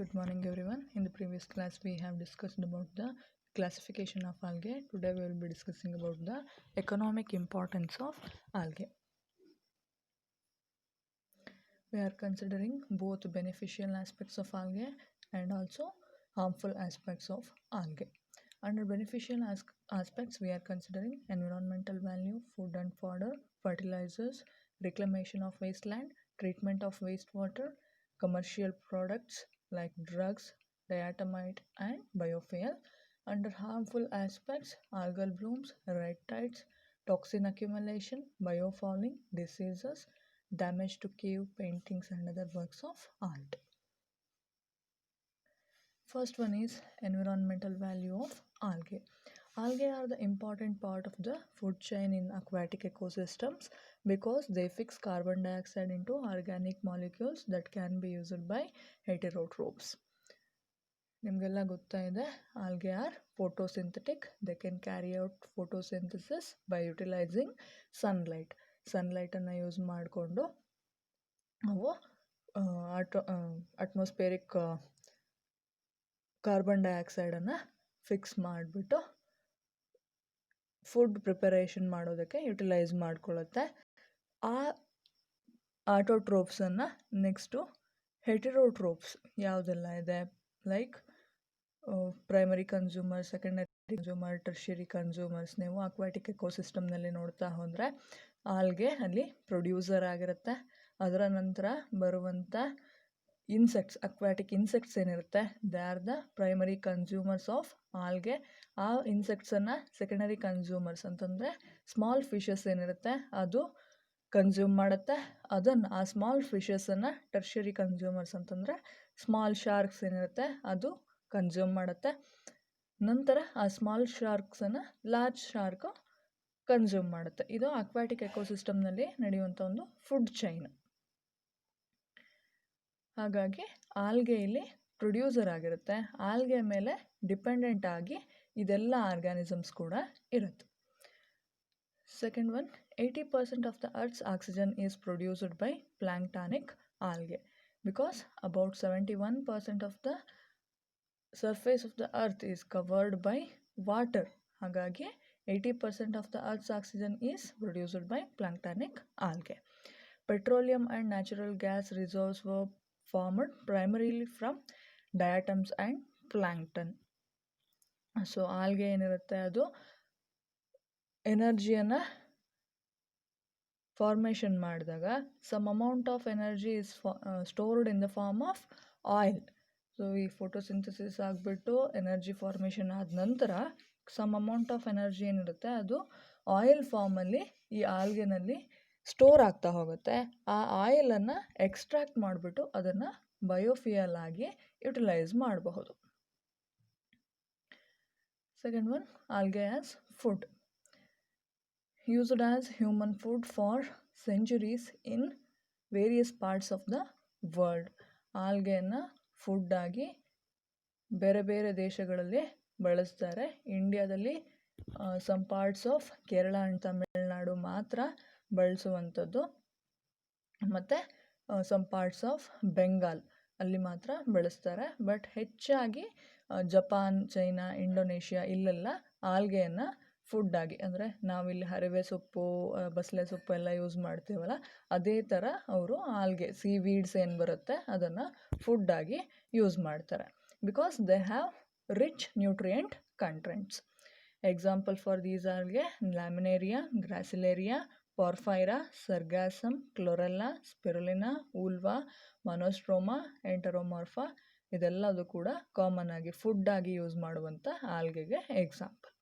Good morning everyone. In the previous class we have discussed about the classification of algae. Today we will be discussing about the economic importance of algae. We are considering both beneficial aspects of algae and also harmful aspects of algae. Under beneficial aspects we are considering environmental value, food and fodder, fertilizers, reclamation of wasteland, treatment of wastewater, commercial products like drugs, diatomite and biofuel. Under harmful aspects, algal blooms, red tides, toxin accumulation, biofouling, diseases, damage to cave paintings and other works of art. First one is environmental value of algae. Algae are the important part of the food chain in aquatic ecosystems because they fix carbon dioxide into organic molecules that can be used by heterotrophs. ನಿಮಗೆಲ್ಲ ಗೊತ್ತಾ ಇದೆ algae are photosynthetic. They can carry out photosynthesis by utilizing sunlight. ಸನ್ಲೈಟನ್ನು use ಮಾಡಿಕೊಂಡು ಅವು atmospheric carbon ಡೈಆಕ್ಸೈಡನ್ನು fix ಮಾಡಿಬಿಟ್ಟು food preparation ಮಾಡೋದಕ್ಕೆ utilise ಮಾಡ್ಕೊಳ್ಳುತ್ತೆ. ಆ ಆಟೋಟ್ರೋಪ್ಸನ್ನು ನೆಕ್ಸ್ಟು ಹೆಟೆರೋಟ್ರೋಪ್ಸ್ ಯಾವುದೆಲ್ಲ ಇದೆ like primary consumer, secondary consumer, tertiary consumers. ನೀವು ಅಕ್ವಾಟಿಕ್ ಎಕೋಸಿಸ್ಟಮ್ನಲ್ಲಿ ನೋಡ್ತಾ ಹೋದರೆ ಆಲ್ಗೆ ಅಲ್ಲಿ ಪ್ರೊಡ್ಯೂಸರ್ ಆಗಿರುತ್ತೆ. ಅದರ ನಂತರ ಬರುವಂಥ ಇನ್ಸೆಕ್ಟ್ಸ್, ಅಕ್ವಾಟಿಕ್ ಇನ್ಸೆಕ್ಟ್ಸ್ ಏನಿರುತ್ತೆ they are the primary consumers of algae. ಆ ಇನ್ಸೆಕ್ಟ್ಸನ್ನು ಸೆಕೆಂಡರಿ ಕನ್ಸ್ಯೂಮರ್ಸ್ ಅಂತಂದರೆ ಸ್ಮಾಲ್ ಫಿಶಸ್ ಏನಿರುತ್ತೆ ಅದು ಕನ್ಸ್ಯೂಮ್ ಮಾಡುತ್ತೆ. ಅದನ್ನು ಆ ಸ್ಮಾಲ್ ಫಿಶಸನ್ನು ಟರ್ಷಿಯರಿ ಕನ್ಸ್ಯೂಮರ್ಸ್ ಅಂತಂದರೆ ಸ್ಮಾಲ್ ಶಾರ್ಕ್ಸ್ ಏನಿರುತ್ತೆ ಅದು ಕನ್ಸ್ಯೂಮ್ ಮಾಡುತ್ತೆ. ನಂತರ ಆ ಸ್ಮಾಲ್ ಶಾರ್ಕ್ಸನ್ನು ಲಾರ್ಜ್ ಶಾರ್ಕು ಕನ್ಸ್ಯೂಮ್ ಮಾಡುತ್ತೆ. ಇದು ಅಕ್ವಾಟಿಕ್ ಎಕೋಸಿಸ್ಟಮ್ನಲ್ಲಿ ನಡೆಯುವಂಥ ಒಂದು ಫುಡ್ ಚೈನ್. ಹಾಗಾಗಿ ಆಲ್ಗೆ ಇಲ್ಲಿ ಪ್ರೊಡ್ಯೂಸರ್ ಆಗಿರುತ್ತೆ. ಆಲ್ಗೆ ಮೇಲೆ ಡಿಪೆಂಡೆಂಟ್ ಆಗಿ ಇದೆಲ್ಲ ಆರ್ಗ್ಯಾನಿಸಮ್ಸ್ ಕೂಡ ಇರುತ್ತೆ. Second one, 80% of the earth's oxygen is produced by planktonic algae because about 71% of the surface of the earth is covered by water. ಹಾಗಾಗಿ 80% of the earth's oxygen is produced by planktonic algae. Petroleum and natural gas reserves were formed primarily from diatoms and plankton. So algae ಏನಿರುತ್ತೆ ಅದು ಎನರ್ಜಿಯನ್ನು formation ಮಾಡಿದಾಗ some amount of energy is stored in the form of oil. So ಈ photosynthesis ಆಗಿಬಿಟ್ಟು energy formation ಆದ ನಂತರ some amount of energy ಏನಿರುತ್ತೆ ಅದು ಆಯಿಲ್ ಫಾರ್ಮಲ್ಲಿ ಈ ಆಲ್ಗೆನಲ್ಲಿ ಸ್ಟೋರ್ ಆಗ್ತಾ ಹೋಗುತ್ತೆ. ಆ ಆಯಿಲನ್ನು ಎಕ್ಸ್ಟ್ರಾಕ್ಟ್ ಮಾಡಿಬಿಟ್ಟು ಅದನ್ನು ಬಯೋಫಿಯಲ್ ಆಗಿ ಯುಟಿಲೈಸ್ ಮಾಡಬಹುದು. Second one, algae as food. Used as human food for centuries in various parts of the world. ಆಲ್ಗೆಯನ್ನು ಫುಡ್ ಆಗಿ ಬೇರೆ ಬೇರೆ ದೇಶಗಳಲ್ಲಿ ಬಳಸ್ತಾರೆ. ಇಂಡಿಯಾದಲ್ಲಿ some parts of Kerala and Tamil Nadu ಮಾತ್ರ ಬಳಸುವಂಥದ್ದು, ಮತ್ತು ಸಮ್ ಪಾರ್ಟ್ಸ್ ಆಫ್ ಬೆಂಗಾಲ್ ಅಲ್ಲಿ ಮಾತ್ರ ಬಳಸ್ತಾರೆ. ಬಟ್ ಹೆಚ್ಚಾಗಿ ಜಪಾನ್, ಚೈನಾ, ಇಂಡೋನೇಷ್ಯಾ ಇಲ್ಲೆಲ್ಲ ಆಲ್ಗೆಯನ್ನು ಫುಡ್ಡಾಗಿ, ಅಂದರೆ ನಾವಿಲ್ಲಿ ಹರಿವೆ ಸೊಪ್ಪು, ಬಸಳೆ ಸೊಪ್ಪು ಎಲ್ಲ ಯೂಸ್ ಮಾಡ್ತೀವಲ್ಲ ಅದೇ ಥರ ಅವರು ಆಲ್ಗೆ ಸೀವೀಡ್ಸ್ ಏನು ಬರುತ್ತೆ ಅದನ್ನು ಫುಡ್ಡಾಗಿ ಯೂಸ್ ಮಾಡ್ತಾರೆ. Because they have rich nutrient contents. Example for these algae Laminaria, Gracilaria, Porphyra, Sargassum, Chlorella, Spirulina, Ulva, Monostroma, Enteromorpha ಇದೆಲ್ಲದು ಕೂಡ ಕಾಮನ್ ಆಗಿ ಫುಡ್ಡಾಗಿ ಯೂಸ್ ಮಾಡುವಂಥ ಆಲ್ಗೆಗೆ example.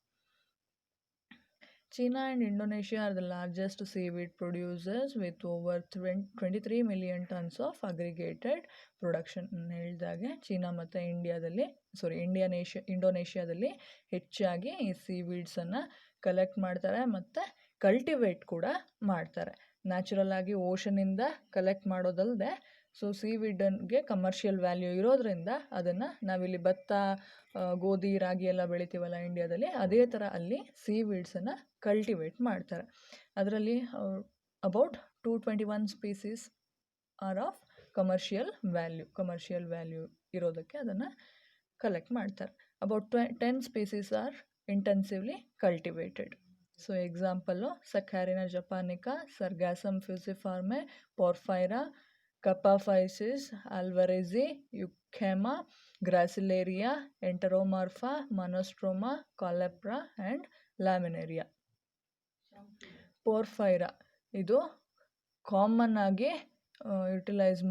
China and Indonesia are the largest seaweed producers with over 23 million tons of aggregated production. ಹೇಳಿದಾಗೆ China ಮತ್ತು ಇಂಡೋನೇಷ್ಯಾದಲ್ಲಿ ಹೆಚ್ಚಾಗಿ ಈ ಸೀವೀಡ್ಸನ್ನು ಕಲೆಕ್ಟ್ ಮಾಡ್ತಾರೆ ಮತ್ತು ಕಲ್ಟಿವೇಟ್ ಕೂಡ ಮಾಡ್ತಾರೆ. ನ್ಯಾಚುರಲ್ ಆಗಿ ಓಷನಿಂದ ಕಲೆಕ್ಟ್ ಮಾಡೋದಲ್ಲದೆ ಸೊ ಸೀವೀಡ್ಗೆ ಕಮರ್ಷಿಯಲ್ ವ್ಯಾಲ್ಯೂ ಇರೋದ್ರಿಂದ ಅದನ್ನು ನಾವಿಲ್ಲಿ ಭತ್ತ, ಗೋಧಿ, ರಾಗಿ ಎಲ್ಲ ಬೆಳಿತೀವಲ್ಲ ಇಂಡಿಯಾದಲ್ಲಿ, ಅದೇ ಥರ ಅಲ್ಲಿ ಸೀವೀಡ್ಸನ್ನು ಕಲ್ಟಿವೇಟ್ ಮಾಡ್ತಾರೆ. ಅದರಲ್ಲಿ about 221 species are of commercial value ಇರೋದಕ್ಕೆ ಅದನ್ನು ಕಲೆಕ್ಟ್ ಮಾಡ್ತಾರೆ. About 10 species are intensively cultivated. So example Saccharina japonica, Sargassum fusiforme, Porphyra, Kappaphycus, alvarezii, Eucheuma, Gracilaria, Enteromorpha, Monostroma, Caulerpa and Laminaria. Porphyra ಇದು ಕಾಮನ್ ಆಗಿ utilise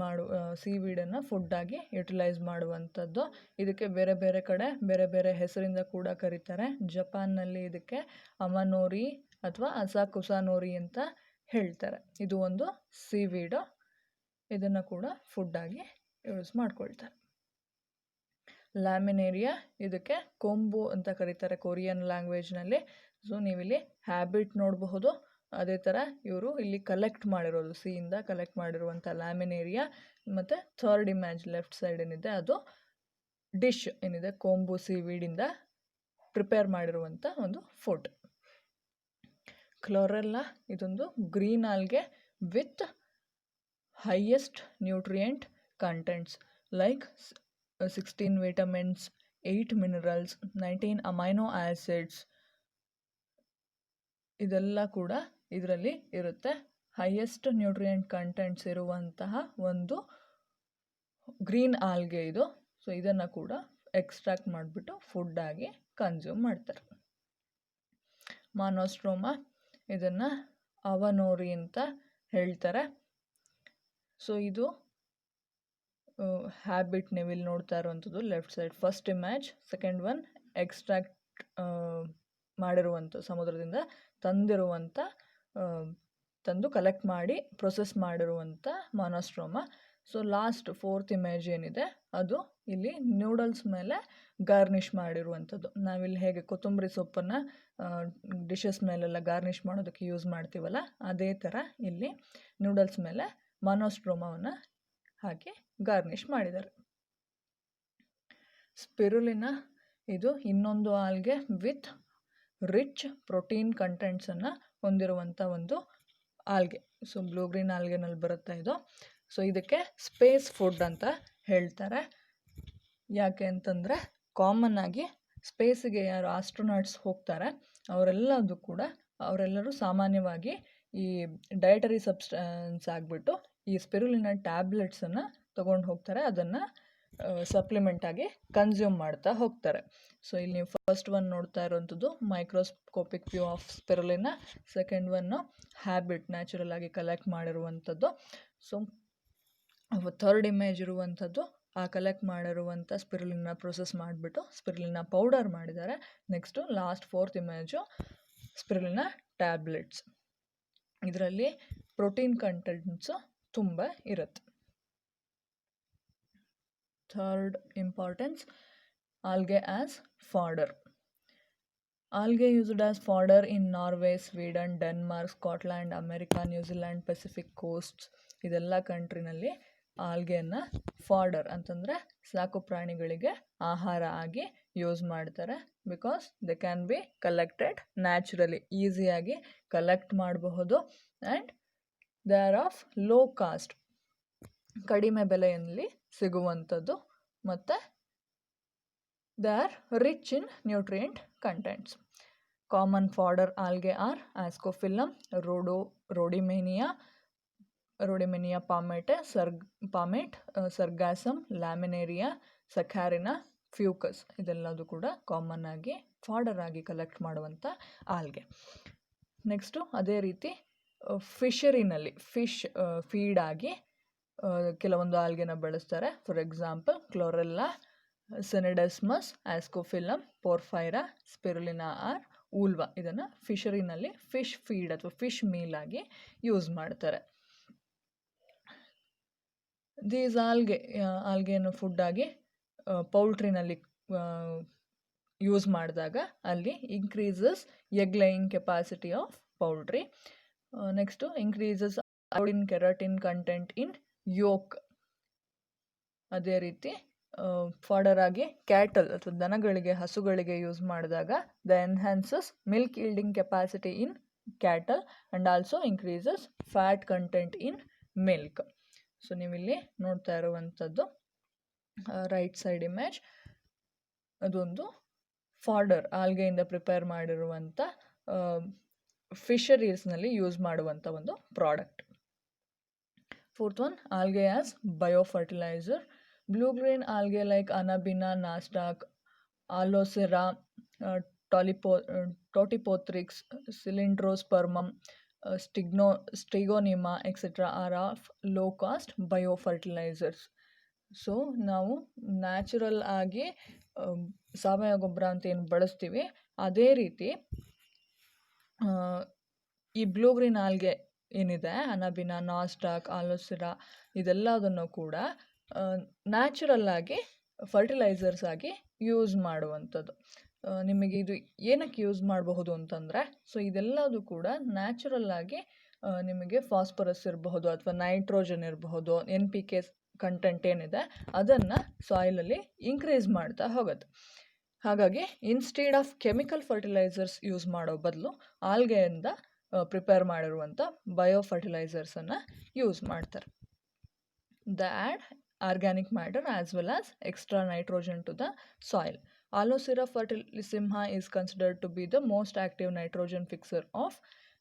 ಸೀವೀಡನ್ನು ಫುಡ್ಡಾಗಿ utilise ಮಾಡುವಂಥದ್ದು. ಇದಕ್ಕೆ ಬೇರೆ ಬೇರೆ ಕಡೆ ಬೇರೆ ಬೇರೆ ಹೆಸರಿಂದ ಕೂಡ ಕರೀತಾರೆ. ಜಪಾನ್ನಲ್ಲಿ ಇದಕ್ಕೆ ಅಮನೋರಿ ಅಥವಾ ಅಸಾಕುಸಾನೋರಿ ಅಂತ ಹೇಳ್ತಾರೆ. ಇದು ಒಂದು ಸೀವೀಡು. ಇದನ್ನು ಕೂಡ ಫುಡ್ಡಾಗಿ ಯೂಸ್ ಮಾಡ್ಕೊಳ್ತಾರೆ. ಲ್ಯಾಮಿನೇರಿಯಾ ಇದಕ್ಕೆ ಕೊಂಬು ಅಂತ ಕರೀತಾರೆ ಕೊರಿಯನ್ ಲ್ಯಾಂಗ್ವೇಜ್ನಲ್ಲಿ. ಸೊ ನೀವಿಲ್ಲಿ ಹ್ಯಾಬಿಟ್ ನೋಡಬಹುದು. ಅದೇ ಥರ ಇವರು ಇಲ್ಲಿ ಕಲೆಕ್ಟ್ ಮಾಡಿರೋದು ಸಿಯಿಂದ ಕಲೆಕ್ಟ್ ಮಾಡಿರುವಂಥ ಲ್ಯಾಮಿನೇರಿಯಾ. ಮತ್ತು ಥರ್ಡ್ ಇಮೇಜ್ ಲೆಫ್ಟ್ ಸೈಡ್ ಏನಿದೆ ಅದು ಡಿಶ್ ಏನಿದೆ ಕೊಂಬು ಸೀವೀಡಿಂದ ಪ್ರಿಪೇರ್ ಮಾಡಿರುವಂಥ ಒಂದು ಫುಡ್. ಕ್ಲೋರೆಲ್ಲಾ ಇದೊಂದು green algae with highest nutrient contents like 16 vitamins, 8 minerals, 19 amino acids ಇದೆಲ್ಲ ಕೂಡ ಇದರಲ್ಲಿ ಇರುತ್ತೆ. ಹೈಯೆಸ್ಟ್ ನ್ಯೂಟ್ರಿಯೆಂಟ್ ಕಂಟೆಂಟ್ಸ್ ಇರುವಂತಹ ಒಂದು ಗ್ರೀನ್ ಆಲ್ಗೆ ಇದು. ಸೊ ಇದನ್ನು ಕೂಡ ಎಕ್ಸ್ಟ್ರಾಕ್ಟ್ ಮಾಡಿಬಿಟ್ಟು ಫುಡ್ಡಾಗಿ ಕನ್ಸ್ಯೂಮ್ ಮಾಡ್ತಾರೆ. ಮೊನೊಸ್ಟ್ರೋಮಾ ಇದನ್ನು ಅವನೋರಿ ಅಂತ ಹೇಳ್ತಾರೆ. ಸೊ ಇದು ಹ್ಯಾಬಿಟ್ ನೀವಿಲ್ಲಿ ನೋಡ್ತಾ ಇರುವಂಥದ್ದು left side first image. Second one extract ಮಾಡಿರುವಂಥ ಸಮುದ್ರದಿಂದ ತಂದು ಕಲೆಕ್ಟ್ ಮಾಡಿ ಪ್ರೊಸೆಸ್ ಮಾಡಿರುವಂಥ ಮೊನೊಸ್ಟ್ರೋಮಾ. ಸೊ ಲಾಸ್ಟ್ ಫೋರ್ತ್ ಇಮೇಜ್ ಏನಿದೆ ಅದು ಇಲ್ಲಿ ನ್ಯೂಡಲ್ಸ್ ಮೇಲೆ ಗಾರ್ನಿಷ್ ಮಾಡಿರುವಂಥದ್ದು. ನಾವಿಲ್ಲಿ ಹೇಗೆ ಕೊತ್ತಂಬರಿ ಸೊಪ್ಪನ್ನು ಡಿಶಸ್ ಮೇಲೆಲ್ಲ ಗಾರ್ನಿಷ್ ಮಾಡೋದಕ್ಕೆ ಯೂಸ್ ಮಾಡ್ತೀವಲ್ಲ, ಅದೇ ಥರ ಇಲ್ಲಿ ನ್ಯೂಡಲ್ಸ್ ಮೇಲೆ ಮೊನೊಸ್ಟ್ರೋಮಾವನ್ನು ಹಾಕಿ ಗಾರ್ನಿಷ್ ಮಾಡಿದ್ದಾರೆ. ಸ್ಪಿರುಲಿನಾ ಇದು ಇನ್ನೊಂದು ಆಲ್ಗೆ ವಿತ್ ರಿಚ್ ಪ್ರೋಟೀನ್ ಕಂಟೆಂಟ್ಸನ್ನು ಹೊಂದಿರುವಂಥ ಒಂದು ಆಲ್ಗೆ. ಸೊ ಬ್ಲೂ ಗ್ರೀನ್ ಆಲ್ಗೆನಲ್ಲಿ ಬರುತ್ತೆ ಇದು. ಸೊ ಇದಕ್ಕೆ ಸ್ಪೇಸ್ ಫುಡ್ ಅಂತ ಹೇಳ್ತಾರೆ. ಯಾಕೆ ಅಂತಂದರೆ ಕಾಮನ್ ಆಗಿ ಸ್ಪೇಸಿಗೆ ಯಾರು ಆಸ್ಟ್ರೋನಾಟ್ಸ್ ಹೋಗ್ತಾರೆ ಅವರೆಲ್ಲರೂ ಸಾಮಾನ್ಯವಾಗಿ ಈ ಡಯಟರಿ ಸಬ್ಸ್ಟೆನ್ಸ್ ಆಗಿಬಿಟ್ಟು ಈ ಸ್ಪಿರುಲಿನಾ ಟ್ಯಾಬ್ಲೆಟ್ಸನ್ನು ತೊಗೊಂಡು ಹೋಗ್ತಾರೆ. ಅದನ್ನು ಸಪ್ಲಿಮೆಂಟಾಗಿ ಕನ್ಸ್ಯೂಮ್ ಮಾಡ್ತಾ ಹೋಗ್ತಾರೆ. ಸೊ ಇಲ್ಲಿ ನೀವು ಫಸ್ಟ್ ಒನ್ ನೋಡ್ತಾ ಇರೋವಂಥದ್ದು microscopic view of spirulina. Second one habit natural ಆಗಿ ಕಲೆಕ್ಟ್ ಮಾಡಿರುವಂಥದ್ದು. ಸೊ ಥರ್ಡ್ ಇಮೇಜ್ ಇರುವಂಥದ್ದು ಆ ಕಲೆಕ್ಟ್ ಮಾಡಿರುವಂಥ ಸ್ಪಿರುಲಿನಾ ಪ್ರೊಸೆಸ್ ಮಾಡಿಬಿಟ್ಟು ಸ್ಪಿರುಲಿನಾ ಪೌಡರ್ ಮಾಡಿದ್ದಾರೆ. Next last fourth image spirulina tablets. ಇದರಲ್ಲಿ ಪ್ರೋಟೀನ್ ಕಂಟೆಂಟ್ಸು ತುಂಬ ಇರುತ್ತೆ. Third importance algae as fodder. Algae used as fodder in Norway, Sweden, Denmark, Scotland, America, New Zealand, Pacific coasts ಇದೆಲ್ಲ ಕಂಟ್ರಿನಲ್ಲಿ ಆಲ್ಗೆಯನ್ನು fodder ಅಂತಂದರೆ ಸಾಕು ಪ್ರಾಣಿಗಳಿಗೆ ಆಹಾರ ಆಗಿ ಯೂಸ್ ಮಾಡ್ತಾರೆ. Because they can be collected naturally, ಈಸಿಯಾಗಿ ಕಲೆಕ್ಟ್ ಮಾಡಬಹುದು. And they are of low cost, ಕಡಿಮೆ ಬೆಲೆಯಲ್ಲಿ ಸಿಗುವಂಥದ್ದು. ಮತ್ತು they are rich in nutrient contents. Common fodder algae are Ascophyllum, Rhodymenia palmate, Sargassum, Laminaria, Saccharinea, Fucus ಇದೆಲ್ಲದು ಕೂಡ common ಆಗಿ fodder ಆಗಿ collect ಮಾಡುವಂಥ ಆಲ್ಗೆ. ನೆಕ್ಸ್ಟು ಅದೇ ರೀತಿ ಫಿಶರಿನಲ್ಲಿ ಫಿಶ್ ಫೀಡ್ ಆಗಿ ಕೆಲವೊಂದು ಆಲ್ಗೆನ ಬೆಳೆಸ್ತಾರೆ. For example chlorella, scenedesmus, ascophyllum, porphyra, spirulina or ulva ಇದನ್ನು ಫಿಶರಿನಲ್ಲಿ ಫಿಶ್ ಫೀಡ್ ಅಥವಾ ಫಿಶ್ ಮೀಲ್ ಆಗಿ ಯೂಸ್ ಮಾಡ್ತಾರೆ. ದೀಸ್ ಆಲ್ಗೆಯನ್ನು ಫುಡ್ಡಾಗಿ ಪೌಲ್ಟ್ರಿನಲ್ಲಿ ಯೂಸ್ ಮಾಡಿದಾಗ ಅಲ್ಲಿ increases egg laying capacity of poultry. Next increases iodine carotene content in yolk. ಅದೇ ರೀತಿ ಫಾಡರ್ ಆಗಿ ಕ್ಯಾಟಲ್ ಅಥವಾ ದನಗಳಿಗೆ ಹಸುಗಳಿಗೆ ಯೂಸ್ ಮಾಡಿದಾಗ the enhances milk yielding capacity in cattle and also increases fat content in milk. So ನೀವಿಲ್ಲಿ ನೋಡ್ತಾ ಇರುವಂಥದ್ದು ರೈಟ್ ಸೈಡ್ ಇಮೇಜ್, ಅದೊಂದು ಫಾಡರ್ ಆಲ್ಗೆಯಿಂದ ಪ್ರಿಪೇರ್ ಮಾಡಿರುವಂಥ ಫಿಶರೀಸ್ನಲ್ಲಿ ಯೂಸ್ ಮಾಡುವಂಥ ಒಂದು product. Fourth one, algae as biofertilizer. Blue-green algae like Anabina, Nasdaq, Alocera, Totipotrix, Cylindrospermum, Strigonema, etc. are of low-cost biofertilizers. So ನಾವು natural ಆಗಿ ಸಾವಯವ ಗೊಬ್ಬರ ಅಂತ ಏನು ಬಳಸ್ತೀವಿ, ಅದೇ ರೀತಿ ಈ ಬ್ಲೂ ಗ್ರೀನ್ ಆಲ್ಗೆ ಏನಿದೆ, ಅನಬಿನ, ನಾಸ್ಟಾಕ್, ಆಲೋಸಿರಾ, ಇದೆಲ್ಲದನ್ನು ಕೂಡ ನ್ಯಾಚುರಲ್ ಆಗಿ ಫರ್ಟಿಲೈಸರ್ಸ್ ಆಗಿ ಯೂಸ್ ಮಾಡುವಂಥದ್ದು. ನಿಮಗೆ ಇದು ಏನಕ್ಕೆ ಯೂಸ್ ಮಾಡಬಹುದು ಅಂತಂದರೆ, ಸೊ ಇದೆಲ್ಲದು ಕೂಡ ನ್ಯಾಚುರಲ್ ಆಗಿ ನಿಮಗೆ ಫಾಸ್ಫರಸ್ ಇರಬಹುದು ಅಥವಾ ನೈಟ್ರೋಜನ್ ಇರಬಹುದು, NPK ಕಂಟೆಂಟ್ ಏನಿದೆ ಅದನ್ನು ಸಾಯಿಲಲ್ಲಿ ಇನ್ಕ್ರೀಸ್ ಮಾಡ್ತಾ ಹೋಗುತ್ತೆ. ಹಾಗಾಗಿ instead of chemical fertilisers use ಮಾಡೋ ಬದಲು ಆಲ್ಗೆಯಿಂದ ಪ್ರಿಪೇರ್ ಮಾಡಿರುವಂಥ ಬಯೋ ಫರ್ಟಿಲೈಸರ್ಸನ್ನು ಯೂಸ್ ಮಾಡ್ತಾರೆ. They add organic matter as well as extra nitrogen to the soil. Alocera fertilissimha is considered to be the most active nitrogen fixer of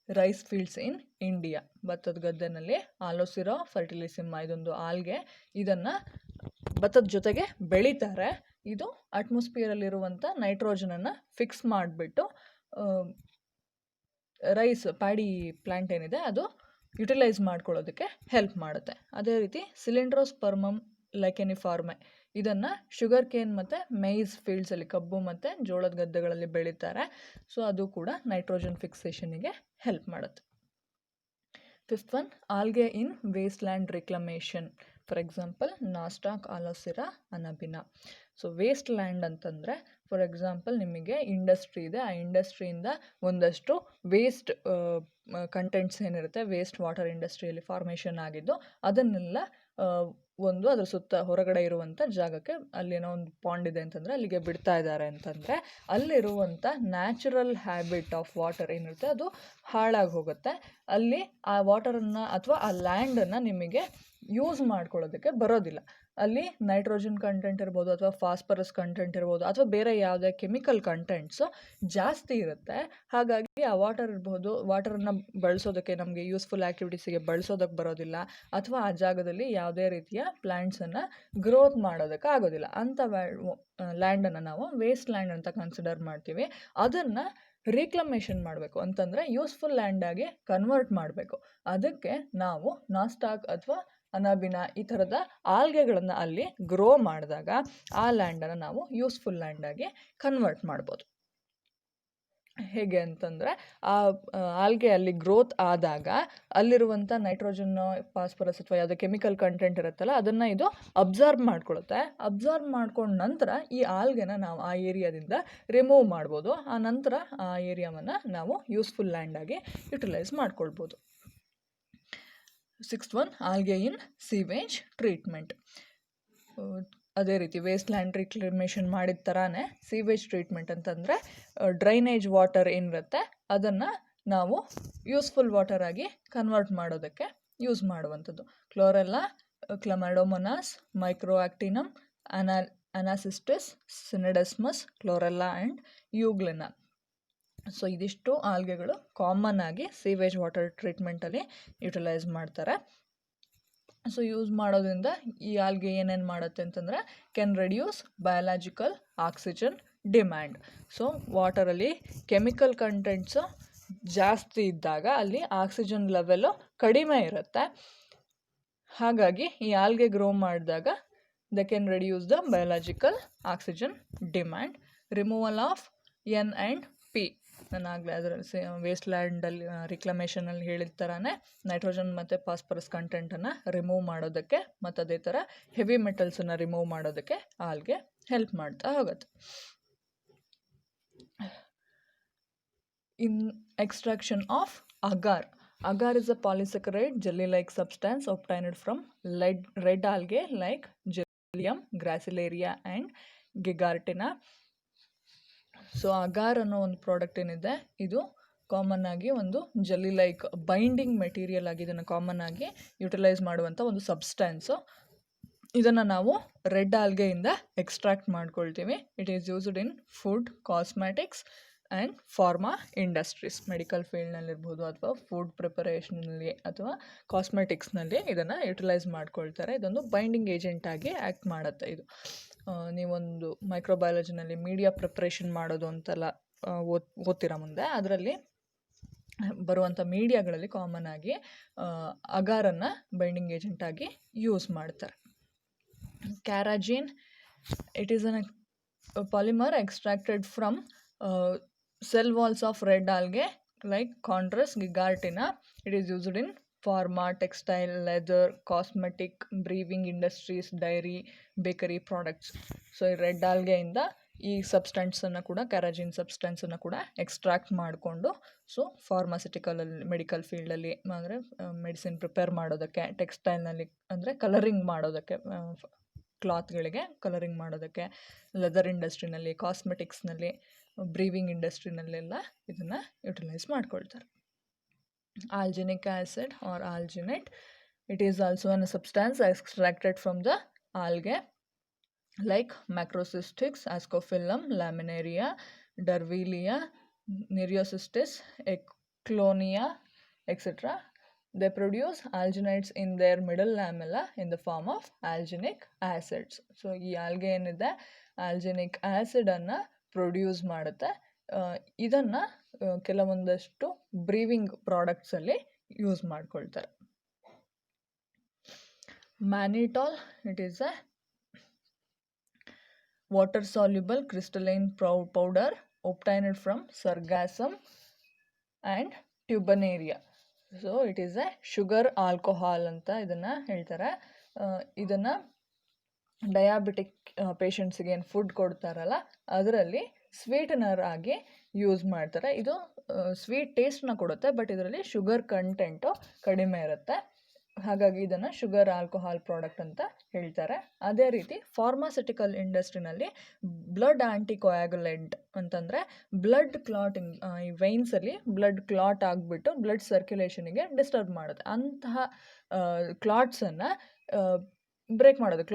rice fields in India. ಭತ್ತದ ಗದ್ದೆನಲ್ಲಿ ಆಲೋಸಿರಾ ಫರ್ಟಿಲಿಸಿಮ್ಮಾ ಇದೊಂದು algae, ಇದನ್ನು ಭತ್ತದ ಜೊತೆಗೆ ಬೆಳೀತಾರೆ. ಇದು ಅಟ್ಮಾಸ್ಫಿಯರಲ್ಲಿರುವಂಥ ನೈಟ್ರೋಜನನ್ನು ಫಿಕ್ಸ್ ಮಾಡಿಬಿಟ್ಟು ರೈಸ್ ಪ್ಯಾಡಿ ಪ್ಲ್ಯಾಂಟ್ ಏನಿದೆ ಅದು ಯುಟಿಲೈಸ್ ಮಾಡ್ಕೊಳ್ಳೋದಕ್ಕೆ ಹೆಲ್ಪ್ ಮಾಡುತ್ತೆ. ಅದೇ ರೀತಿ ಸಿಲಿಂಡ್ರೋಸ್ಪರ್ಮಮ್ ಲೈಕೆನಿಫಾರ್ಮೆ ಇದನ್ನು ಶುಗರ್ ಕೇನ್ ಮತ್ತು ಮೈಸ್ ಫೀಲ್ಡ್ಸಲ್ಲಿ, ಕಬ್ಬು ಮತ್ತು ಜೋಳದ ಗದ್ದೆಗಳಲ್ಲಿ ಬೆಳೀತಾರೆ. ಸೊ ಅದು ಕೂಡ ನೈಟ್ರೋಜನ್ ಫಿಕ್ಸೇಷನಿಗೆ ಹೆಲ್ಪ್ ಮಾಡುತ್ತೆ. Fifth one, algae in waste land reclamation. For example nostoc, aulosira, anabaena. So waste land ಅಂತಂದರೆ ಫಾರ್ ಎಕ್ಸಾಂಪಲ್ ನಿಮಗೆ ಇಂಡಸ್ಟ್ರಿ ಇದೆ, ಆ ಇಂಡಸ್ಟ್ರಿಯಿಂದ ಒಂದಷ್ಟು ವೇಸ್ಟ್ ಕಂಟೆಂಟ್ಸ್ ಏನಿರುತ್ತೆ, ವೇಸ್ಟ್ ವಾಟರ್ ಇಂಡಸ್ಟ್ರಿಯಲ್ಲಿ ಫಾರ್ಮೇಷನ್ ಆಗಿದ್ದು ಅದನ್ನೆಲ್ಲ ಒಂದು ಅದರ ಸುತ್ತ ಹೊರಗಡೆ ಇರುವಂಥ ಜಾಗಕ್ಕೆ, ಅಲ್ಲೇನೋ ಒಂದು ಪಾಂಡ್ ಇದೆ ಅಂತಂದರೆ ಅಲ್ಲಿಗೆ ಬಿಡ್ತಾ ಇದ್ದಾರೆ ಅಂತಂದರೆ ಅಲ್ಲಿರುವಂಥ ನ್ಯಾಚುರಲ್ ಹ್ಯಾಬಿಟ್ ಆಫ್ ವಾಟರ್ ಏನಿರುತ್ತೆ ಅದು ಹಾಳಾಗಿ ಹೋಗುತ್ತೆ. ಅಲ್ಲಿ ಆ ವಾಟರನ್ನು ಅಥವಾ ಆ ಲ್ಯಾಂಡನ್ನು ನಿಮಗೆ ಯೂಸ್ ಮಾಡ್ಕೊಳ್ಳೋದಕ್ಕೆ ಬರೋದಿಲ್ಲ. ಅಲ್ಲಿ ನೈಟ್ರೋಜನ್ ಕಂಟೆಂಟ್ ಇರ್ಬೋದು ಅಥವಾ ಫಾಸ್ಫರಸ್ ಕಂಟೆಂಟ್ ಇರ್ಬೋದು ಅಥವಾ ಬೇರೆ ಯಾವುದೇ ಕೆಮಿಕಲ್ ಕಂಟೆಂಟ್ಸು ಜಾಸ್ತಿ ಇರುತ್ತೆ. ಹಾಗಾಗಿ ಆ ವಾಟರ್ ಇರ್ಬೋದು, ವಾಟರನ್ನು ಬಳಸೋದಕ್ಕೆ ನಮಗೆ ಯೂಸ್ಫುಲ್ ಆ್ಯಕ್ಟಿವಿಟೀಸಿಗೆ ಬಳಸೋದಕ್ಕೆ ಬರೋದಿಲ್ಲ ಅಥವಾ ಆ ಜಾಗದಲ್ಲಿ ಯಾವುದೇ ರೀತಿಯ ಪ್ಲ್ಯಾಂಟ್ಸನ್ನು ಗ್ರೋತ್ ಮಾಡೋದಕ್ಕೆ ಆಗೋದಿಲ್ಲ. ಅಂಥ ಲ್ಯಾಂಡನ್ನು ನಾವು ವೇಸ್ಟ್ ಲ್ಯಾಂಡ್ ಅಂತ ಕನ್ಸಿಡರ್ ಮಾಡ್ತೀವಿ. ಅದನ್ನು ರೀಕ್ಲಮೇಷನ್ ಮಾಡಬೇಕು ಅಂತಂದರೆ ಯೂಸ್ಫುಲ್ ಲ್ಯಾಂಡಾಗಿ ಕನ್ವರ್ಟ್ ಮಾಡಬೇಕು. ಅದಕ್ಕೆ ನಾವು ನಾಸ್ಟಾಕ್ ಅಥವಾ ಅನಾಬಿನಾ ಈ ಥರದ ಆಲ್ಗೆಗಳನ್ನು ಅಲ್ಲಿ ಗ್ರೋ ಮಾಡಿದಾಗ ಆ ಲ್ಯಾಂಡನ್ನು ನಾವು ಯೂಸ್ಫುಲ್ ಲ್ಯಾಂಡಾಗಿ ಕನ್ವರ್ಟ್ ಮಾಡ್ಬೋದು. ಹೇಗೆ ಅಂತಂದರೆ ಆ ಆಲ್ಗೆ ಅಲ್ಲಿ ಗ್ರೋತ್ ಆದಾಗ ಅಲ್ಲಿರುವಂಥ ನೈಟ್ರೋಜನ್ನು, ಫಾಸ್ಫರಸ್ ಅಥವಾ ಯಾವುದೇ ಕೆಮಿಕಲ್ ಕಂಟೆಂಟ್ ಇರುತ್ತಲ್ಲ ಅದನ್ನು ಇದು ಅಬ್ಸಾರ್ಬ್ ಮಾಡ್ಕೊಳುತ್ತೆ. ಅಬ್ಸಾರ್ಬ್ ಮಾಡ್ಕೊಂಡ ನಂತರ ಈ ಆಲ್ಗೆನ ನಾವು ಆ ಏರಿಯಾದಿಂದ ರಿಮೂವ್ ಮಾಡ್ಬೋದು. ಆ ನಂತರ ಆ ಏರಿಯಾವನ್ನು ನಾವು ಯೂಸ್ಫುಲ್ ಲ್ಯಾಂಡಾಗಿ ಯುಟಿಲೈಸ್ ಮಾಡ್ಕೊಳ್ಬೋದು. ಸಿಕ್ಸ್ತ್ ಒನ್, ಆಲ್ಗೆ ಇನ್ ಸೀವೇಜ್ ಟ್ರೀಟ್ಮೆಂಟ್. ಅದೇ ರೀತಿ ವೇಸ್ಟ್ ಲ್ಯಾಂಡ್ ರಿಕ್ಲಮೇಷನ್ ಮಾಡಿದ ಥರನೇ ಸೀವೇಜ್ ಟ್ರೀಟ್ಮೆಂಟ್ ಅಂತಂದರೆ ಡ್ರೈನೇಜ್ ವಾಟರ್ ಏನಿರುತ್ತೆ ಅದನ್ನು ನಾವು ಯೂಸ್ಫುಲ್ ವಾಟರಾಗಿ ಕನ್ವರ್ಟ್ ಮಾಡೋದಕ್ಕೆ ಯೂಸ್ ಮಾಡುವಂಥದ್ದು. ಕ್ಲೋರೆಲ್ಲಾ, ಕ್ಲಮ್ಯಾಡೋಮೊನಾಸ್, ಮೈಕ್ರೋಆಕ್ಟಿನಮ್, ಅನಾಸಿಸ್ಟಿಸ್, ಸಿನೆಡಸ್ಮಸ್, ಕ್ಲೋರೆಲ್ಲಾ ಆ್ಯಂಡ್ ಯೂಗ್ಲೆನಾ. ಸೊ ಇದಿಷ್ಟು ಆಲ್ಗೆಗಳು ಕಾಮನ್ ಆಗಿ ಸೀವೇಜ್ ವಾಟರ್ ಟ್ರೀಟ್ಮೆಂಟಲ್ಲಿ ಯುಟಿಲೈಸ್ ಮಾಡ್ತಾರೆ. ಸೊ ಯೂಸ್ ಮಾಡೋದ್ರಿಂದ ಈ ಆಲ್ಗೆ ಏನೇನು ಮಾಡುತ್ತೆ ಅಂತಂದರೆ can reduce biological oxygen demand. So ವಾಟರಲ್ಲಿ ಕೆಮಿಕಲ್ ಕಂಟೆಂಟ್ಸು ಜಾಸ್ತಿ ಇದ್ದಾಗ ಅಲ್ಲಿ ಆಕ್ಸಿಜನ್ ಲೆವೆಲು ಕಡಿಮೆ ಇರುತ್ತೆ. ಹಾಗಾಗಿ ಈ ಆಲ್ಗೆ ಗ್ರೋ ಮಾಡಿದಾಗ they can reduce the biological oxygen demand. Removal of N and P. ನಾನು ಆಗಲೇ ಅದರಲ್ಲಿ ವೇಸ್ಟ್ ಲ್ಯಾಂಡಲ್ಲಿ ರಿಕ್ಲಮೇಷನಲ್ಲಿ ಹೇಳಿದ ಥರನೇ ನೈಟ್ರೋಜನ್ ಮತ್ತು ಫಾಸ್ಫರಸ್ ಕಂಟೆಂಟನ್ನು ರಿಮೂವ್ ಮಾಡೋದಕ್ಕೆ ಮತ್ತು ಅದೇ ಥರ ಹೆವಿ ಮೆಟಲ್ಸನ್ನು ರಿಮೂವ್ ಮಾಡೋದಕ್ಕೆ ಆಲ್ಗೆ ಹೆಲ್ಪ್ ಮಾಡ್ತಾ ಹೋಗುತ್ತೆ. In extraction of agar. Agar is a polysaccharide jelly-like substance obtained from red algae like Gillium, Gracilaria and Gigartina. So agar ಅನ್ನೋ ಒಂದು ಪ್ರಾಡಕ್ಟ್ ಏನಿದೆ ಇದು ಕಾಮನ್ ಆಗಿ ಒಂದು ಜೆಲ್ಲಿ ಲೈಕ್ ಬೈಂಡಿಂಗ್ ಮೆಟೀರಿಯಲ್ ಆಗಿ ಇದನ್ನು ಕಾಮನ್ ಆಗಿ ಯುಟಿಲೈಸ್ ಮಾಡುವಂಥ ಒಂದು ಸಬ್ಸ್ಟೆನ್ಸು. ಇದನ್ನು ನಾವು ರೆಡ್ ಆಲ್ಗೆಯಿಂದ ಎಕ್ಸ್ಟ್ರಾಕ್ಟ್ ಮಾಡ್ಕೊಳ್ತೀವಿ. It is used in food, cosmetics and pharma industries. Medical ಫೀಲ್ಡ್ನಲ್ಲಿರ್ಬೋದು ಅಥವಾ ಫುಡ್ ಪ್ರಿಪರೇಷನಲ್ಲಿ ಅಥವಾ ಕಾಸ್ಮೆಟಿಕ್ಸ್ನಲ್ಲಿ ಇದನ್ನು ಯುಟಿಲೈಸ್ ಮಾಡ್ಕೊಳ್ತಾರೆ. ಇದೊಂದು ಬೈಂಡಿಂಗ್ ಏಜೆಂಟಾಗಿ ಆ್ಯಕ್ಟ್ ಮಾಡುತ್ತೆ. ಇದು ನೀವೊಂದು ಮೈಕ್ರೋಬಯಾಲಜಿನಲ್ಲಿ ಮೀಡಿಯಾ ಪ್ರಿಪ್ರೇಷನ್ ಮಾಡೋದು ಅಂತೆಲ್ಲ ಓದ್ತೀರಾ ಮುಂದೆ. ಅದರಲ್ಲಿ ಬರುವಂಥ ಮೀಡಿಯಾಗಳಲ್ಲಿ ಕಾಮನ್ ಆಗಿ ಅಗಾರನ್ನು ಬೈಂಡಿಂಗ್ ಏಜೆಂಟಾಗಿ ಯೂಸ್ ಮಾಡ್ತಾರೆ. Carrageen, it is a polymer extracted from cell walls of red algae like Chondrus gigantea. It is used in pharma, textile, leather, cosmetic, brewing industries, dairy, bakery products. So ಈ red ಆಲ್ಗೆಯಿಂದ ಈ ಸಬ್ಸ್ಟೆನ್ಸನ್ನು ಕೂಡ, ಕ್ಯಾರಾಜಿನ್ ಸಬ್ಸ್ಟೆನ್ಸನ್ನು ಕೂಡ extract ಮಾಡಿಕೊಂಡು so ಫಾರ್ಮಾಸಿಟಿಕಲಲ್ಲಿ, medical ಫೀಲ್ಡಲ್ಲಿ ಅಂದರೆ medicine prepare ಮಾಡೋದಕ್ಕೆ, ಟೆಕ್ಸ್ಟೈಲ್ನಲ್ಲಿ ಅಂದರೆ colouring ಮಾಡೋದಕ್ಕೆ, ಕ್ಲಾತ್ಗಳಿಗೆ ಕಲರಿಂಗ್ ಮಾಡೋದಕ್ಕೆ, ಲೆದರ್ ಇಂಡಸ್ಟ್ರಿನಲ್ಲಿ, ಕಾಸ್ಮೆಟಿಕ್ಸ್ನಲ್ಲಿ, ಬ್ರೀವಿಂಗ್ ಇಂಡಸ್ಟ್ರಿನಲ್ಲೆಲ್ಲ ಇದನ್ನು ಯುಟಿಲೈಸ್ ಮಾಡ್ಕೊಳ್ತಾರೆ. Alginic acid or alginate, it is also an substance extracted from the algae like macrocystics, ascophyllum, laminaria, dervelia, nereocystis, eclonia, etc. They produce alginates in their middle lamella in the form of alginic acids. So ಈ algae ಏನಿದೆ ಆಲ್ಜಿನಿಕ್ ಆ್ಯಸಿಡನ್ನು produce ಮಾಡುತ್ತೆ. ಇದನ್ನು ಕೆಲವೊಂದಷ್ಟು brewing ಪ್ರಾಡಕ್ಟ್ಸಲ್ಲಿ use ಮಾಡ್ಕೊಳ್ತಾರೆ. Mannitol, it is a water-soluble crystalline powder obtained from sargassum and tubernaria. So it is a sugar alcohol ಅಂತ ಇದನ್ನು ಹೇಳ್ತಾರೆ. ಇದನ್ನು ಡಯಾಬಿಟಿಕ್ ಪೇಷಂಟ್ಸಿಗೆ ಏನು ಫುಡ್ ಕೊಡ್ತಾರಲ್ಲ ಅದರಲ್ಲಿ ಸ್ವೀಟನರ್ ಆಗಿ ಯೂಸ್ ಮಾಡ್ತಾರೆ. ಇದು ಸ್ವೀಟ್ ಟೇಸ್ಟ್ನ ಕೊಡುತ್ತೆ, ಬಟ್ ಇದರಲ್ಲಿ ಶುಗರ್ ಕಂಟೆಂಟು ಕಡಿಮೆ ಇರುತ್ತೆ. ಹಾಗಾಗಿ ಇದನ್ನು ಶುಗರ್ ಆಲ್ಕೋಹಾಲ್ ಪ್ರಾಡಕ್ಟ್ ಅಂತ ಹೇಳ್ತಾರೆ. ಅದೇ ರೀತಿ ಫಾರ್ಮಾಸ್ಯೂಟಿಕಲ್ ಇಂಡಸ್ಟ್ರಿನಲ್ಲಿ ಬ್ಲಡ್ ಆ್ಯಂಟಿಕೊಯಾಗುಲೆಂಟ್ ಅಂತಂದರೆ ಬ್ಲಡ್ ಕ್ಲಾಟಿಂಗ್, ಈ ವೈನ್ಸಲ್ಲಿ ಬ್ಲಡ್ ಕ್ಲಾಟ್ ಆಗಿಬಿಟ್ಟು ಬ್ಲಡ್ ಸರ್ಕ್ಯುಲೇಷನಿಗೆ ಡಿಸ್ಟರ್ಬ್ ಮಾಡುತ್ತೆ. ಅಂತಹ ಕ್ಲಾಟ್ಸನ್ನು ಬ್ರೇಕ್ ಮಾಡೋದು,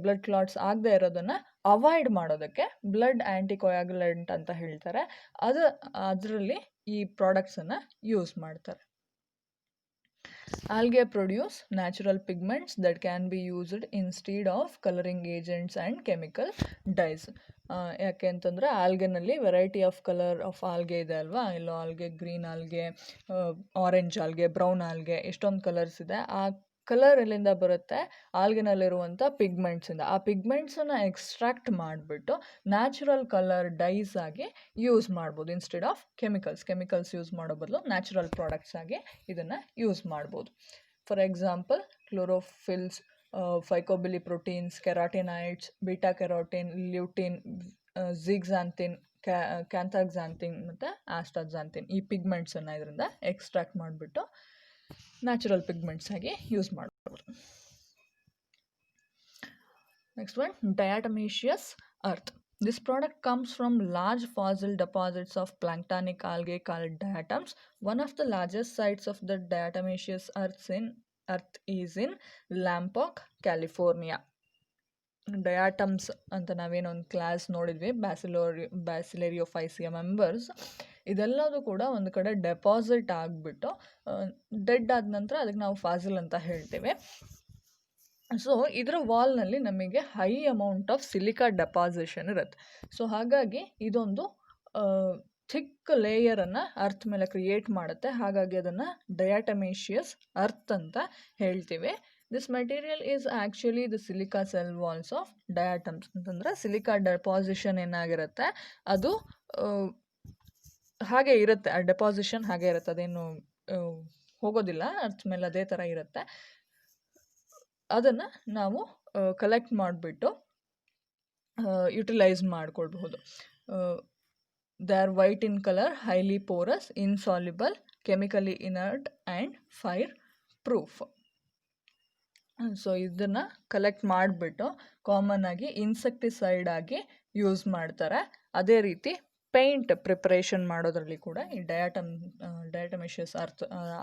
ಬ್ಲಡ್ ಕ್ಲಾಟ್ಸ್ ಆಗದೆ ಇರೋದನ್ನು ಅವಾಯ್ಡ್ ಮಾಡೋದಕ್ಕೆ ಬ್ಲಡ್ ಆ್ಯಂಟಿಕೊಯಾಗುಲೆಂಟ್ ಅಂತ ಹೇಳ್ತಾರೆ. ಅದರಲ್ಲಿ ಈ ಪ್ರಾಡಕ್ಟ್ಸನ್ನು ಯೂಸ್ ಮಾಡ್ತಾರೆ. Algae produce natural pigments that can be used instead of coloring agents and chemical dyes. ಯಾಕೆ ಅಂತಂದರೆ ಆಲ್ಗೆನಲ್ಲಿ variety of colour of algae ಇದೆ ಅಲ್ವಾ, yellow algae, green algae, orange algae, brown algae, ಎಷ್ಟೊಂದು ಕಲರ್ಸ್ ಇದೆ. ಆ ಕಲರ್ ಎಲ್ಲಿಂದ ಬರುತ್ತೆ? ಆಲ್ಗೆನಲ್ಲಿರುವಂಥ ಪಿಗ್ಮೆಂಟ್ಸಿಂದ. ಆ ಪಿಗ್ಮೆಂಟ್ಸನ್ನು ಎಕ್ಸ್ಟ್ರಾಕ್ಟ್ ಮಾಡಿಬಿಟ್ಟು ನ್ಯಾಚುರಲ್ ಕಲರ್ ಡೈಸ್ ಆಗಿ ಯೂಸ್ ಮಾಡ್ಬೋದು ಇನ್ಸ್ಟೆಡ್ ಆಫ್ ಕೆಮಿಕಲ್ಸ್ ಯೂಸ್ ಮಾಡೋ ಬದಲು ನ್ಯಾಚುರಲ್ ಪ್ರಾಡಕ್ಟ್ಸ್ ಆಗಿ ಇದನ್ನು ಯೂಸ್ ಮಾಡ್ಬೋದು. For example chlorophylls, phycobiliproteins, carotenoids, beta carotene, lutein, zeaxanthin, canthaxanthin ಮತ್ತು ಆಸ್ಟಾಕ್ಸಾಂಥಿನ್, ಈ ಪಿಗ್ಮೆಂಟ್ಸನ್ನು ಇದರಿಂದ ಎಕ್ಸ್ಟ್ರಾಕ್ಟ್ ಮಾಡಿಬಿಟ್ಟು ನ್ಯಾಚುರಲ್ ಪಿಗ್ಮೆಂಟ್ಸ್ ಆಗಿ ಯೂಸ್ ಮಾಡ್ಬೋದು. Next one, diatomaceous earth. This product comes from large fossil deposits of planktonic algae called diatoms. One of the largest sites of the diatomaceous earth is in Lompoc, California. ಡಯಾಟಮ್ಸ್ ಅಂತ ನಾವೇನೊಂದು class ನೋಡಿದ್ವಿ, ಬ್ಯಾಸಿಲೇರಿಯೋಫೈಸಿಯಾ members, ಇದೆಲ್ಲದೂ ಕೂಡ ಒಂದು ಕಡೆ deposit ಆಗಿಬಿಟ್ಟು dead ಆದ ನಂತರ ಅದಕ್ಕೆ ನಾವು ಫಾಸಿಲ್ ಅಂತ ಹೇಳ್ತೇವೆ. ಸೊ ಇದರ ವಾಲ್ನಲ್ಲಿ ನಮಗೆ high amount of silica deposition ಇರುತ್ತೆ. ಸೊ ಹಾಗಾಗಿ ಇದೊಂದು ಥಿಕ್ ಲೇಯರನ್ನು ಅರ್ತ್ ಮೇಲೆ ಕ್ರಿಯೇಟ್ ಮಾಡುತ್ತೆ. ಹಾಗಾಗಿ ಅದನ್ನು ಡಯಾಟಮೇಷಿಯಸ್ ಅರ್ತ್ ಅಂತ ಹೇಳ್ತೀವಿ. This material is actually the silica cell walls of diatoms. ಅಂತಂದರೆ ಸಿಲಿಕಾ ಡೆಪಾಸಿಷನ್ ಏನಾಗಿರುತ್ತೆ ಅದು ಹಾಗೆ ಇರುತ್ತೆ, ಆ ಡೆಪಾಸಿಷನ್ ಹಾಗೆ ಇರುತ್ತೆ, ಅದೇನು ಹೋಗೋದಿಲ್ಲ, ಅರ್ತ್ ಮೇಲೆ ಅದೇ ಥರ ಇರುತ್ತೆ. ಅದನ್ನು ನಾವು ಕಲೆಕ್ಟ್ ಮಾಡಿಬಿಟ್ಟು ಯುಟಿಲೈಸ್ ಮಾಡ್ಕೊಳ್ಬಹುದು. They are white in colour, highly Porus, insoluble, chemically inert and fire proof. So ಇದನ್ನು ಕಲೆಕ್ಟ್ ಮಾಡಿಬಿಟ್ಟು ಕಾಮನ್ ಆಗಿ ಇನ್ಸೆಕ್ಟಿಸೈಡ್ ಆಗಿ ಯೂಸ್ ಮಾಡ್ತಾರೆ. ಅದೇ ರೀತಿ ಪೇಂಟ್ ಪ್ರಿಪ್ರೇಷನ್ ಮಾಡೋದ್ರಲ್ಲಿ ಕೂಡ ಈ ಡಯಾಟಮಿಷಿಯಸ್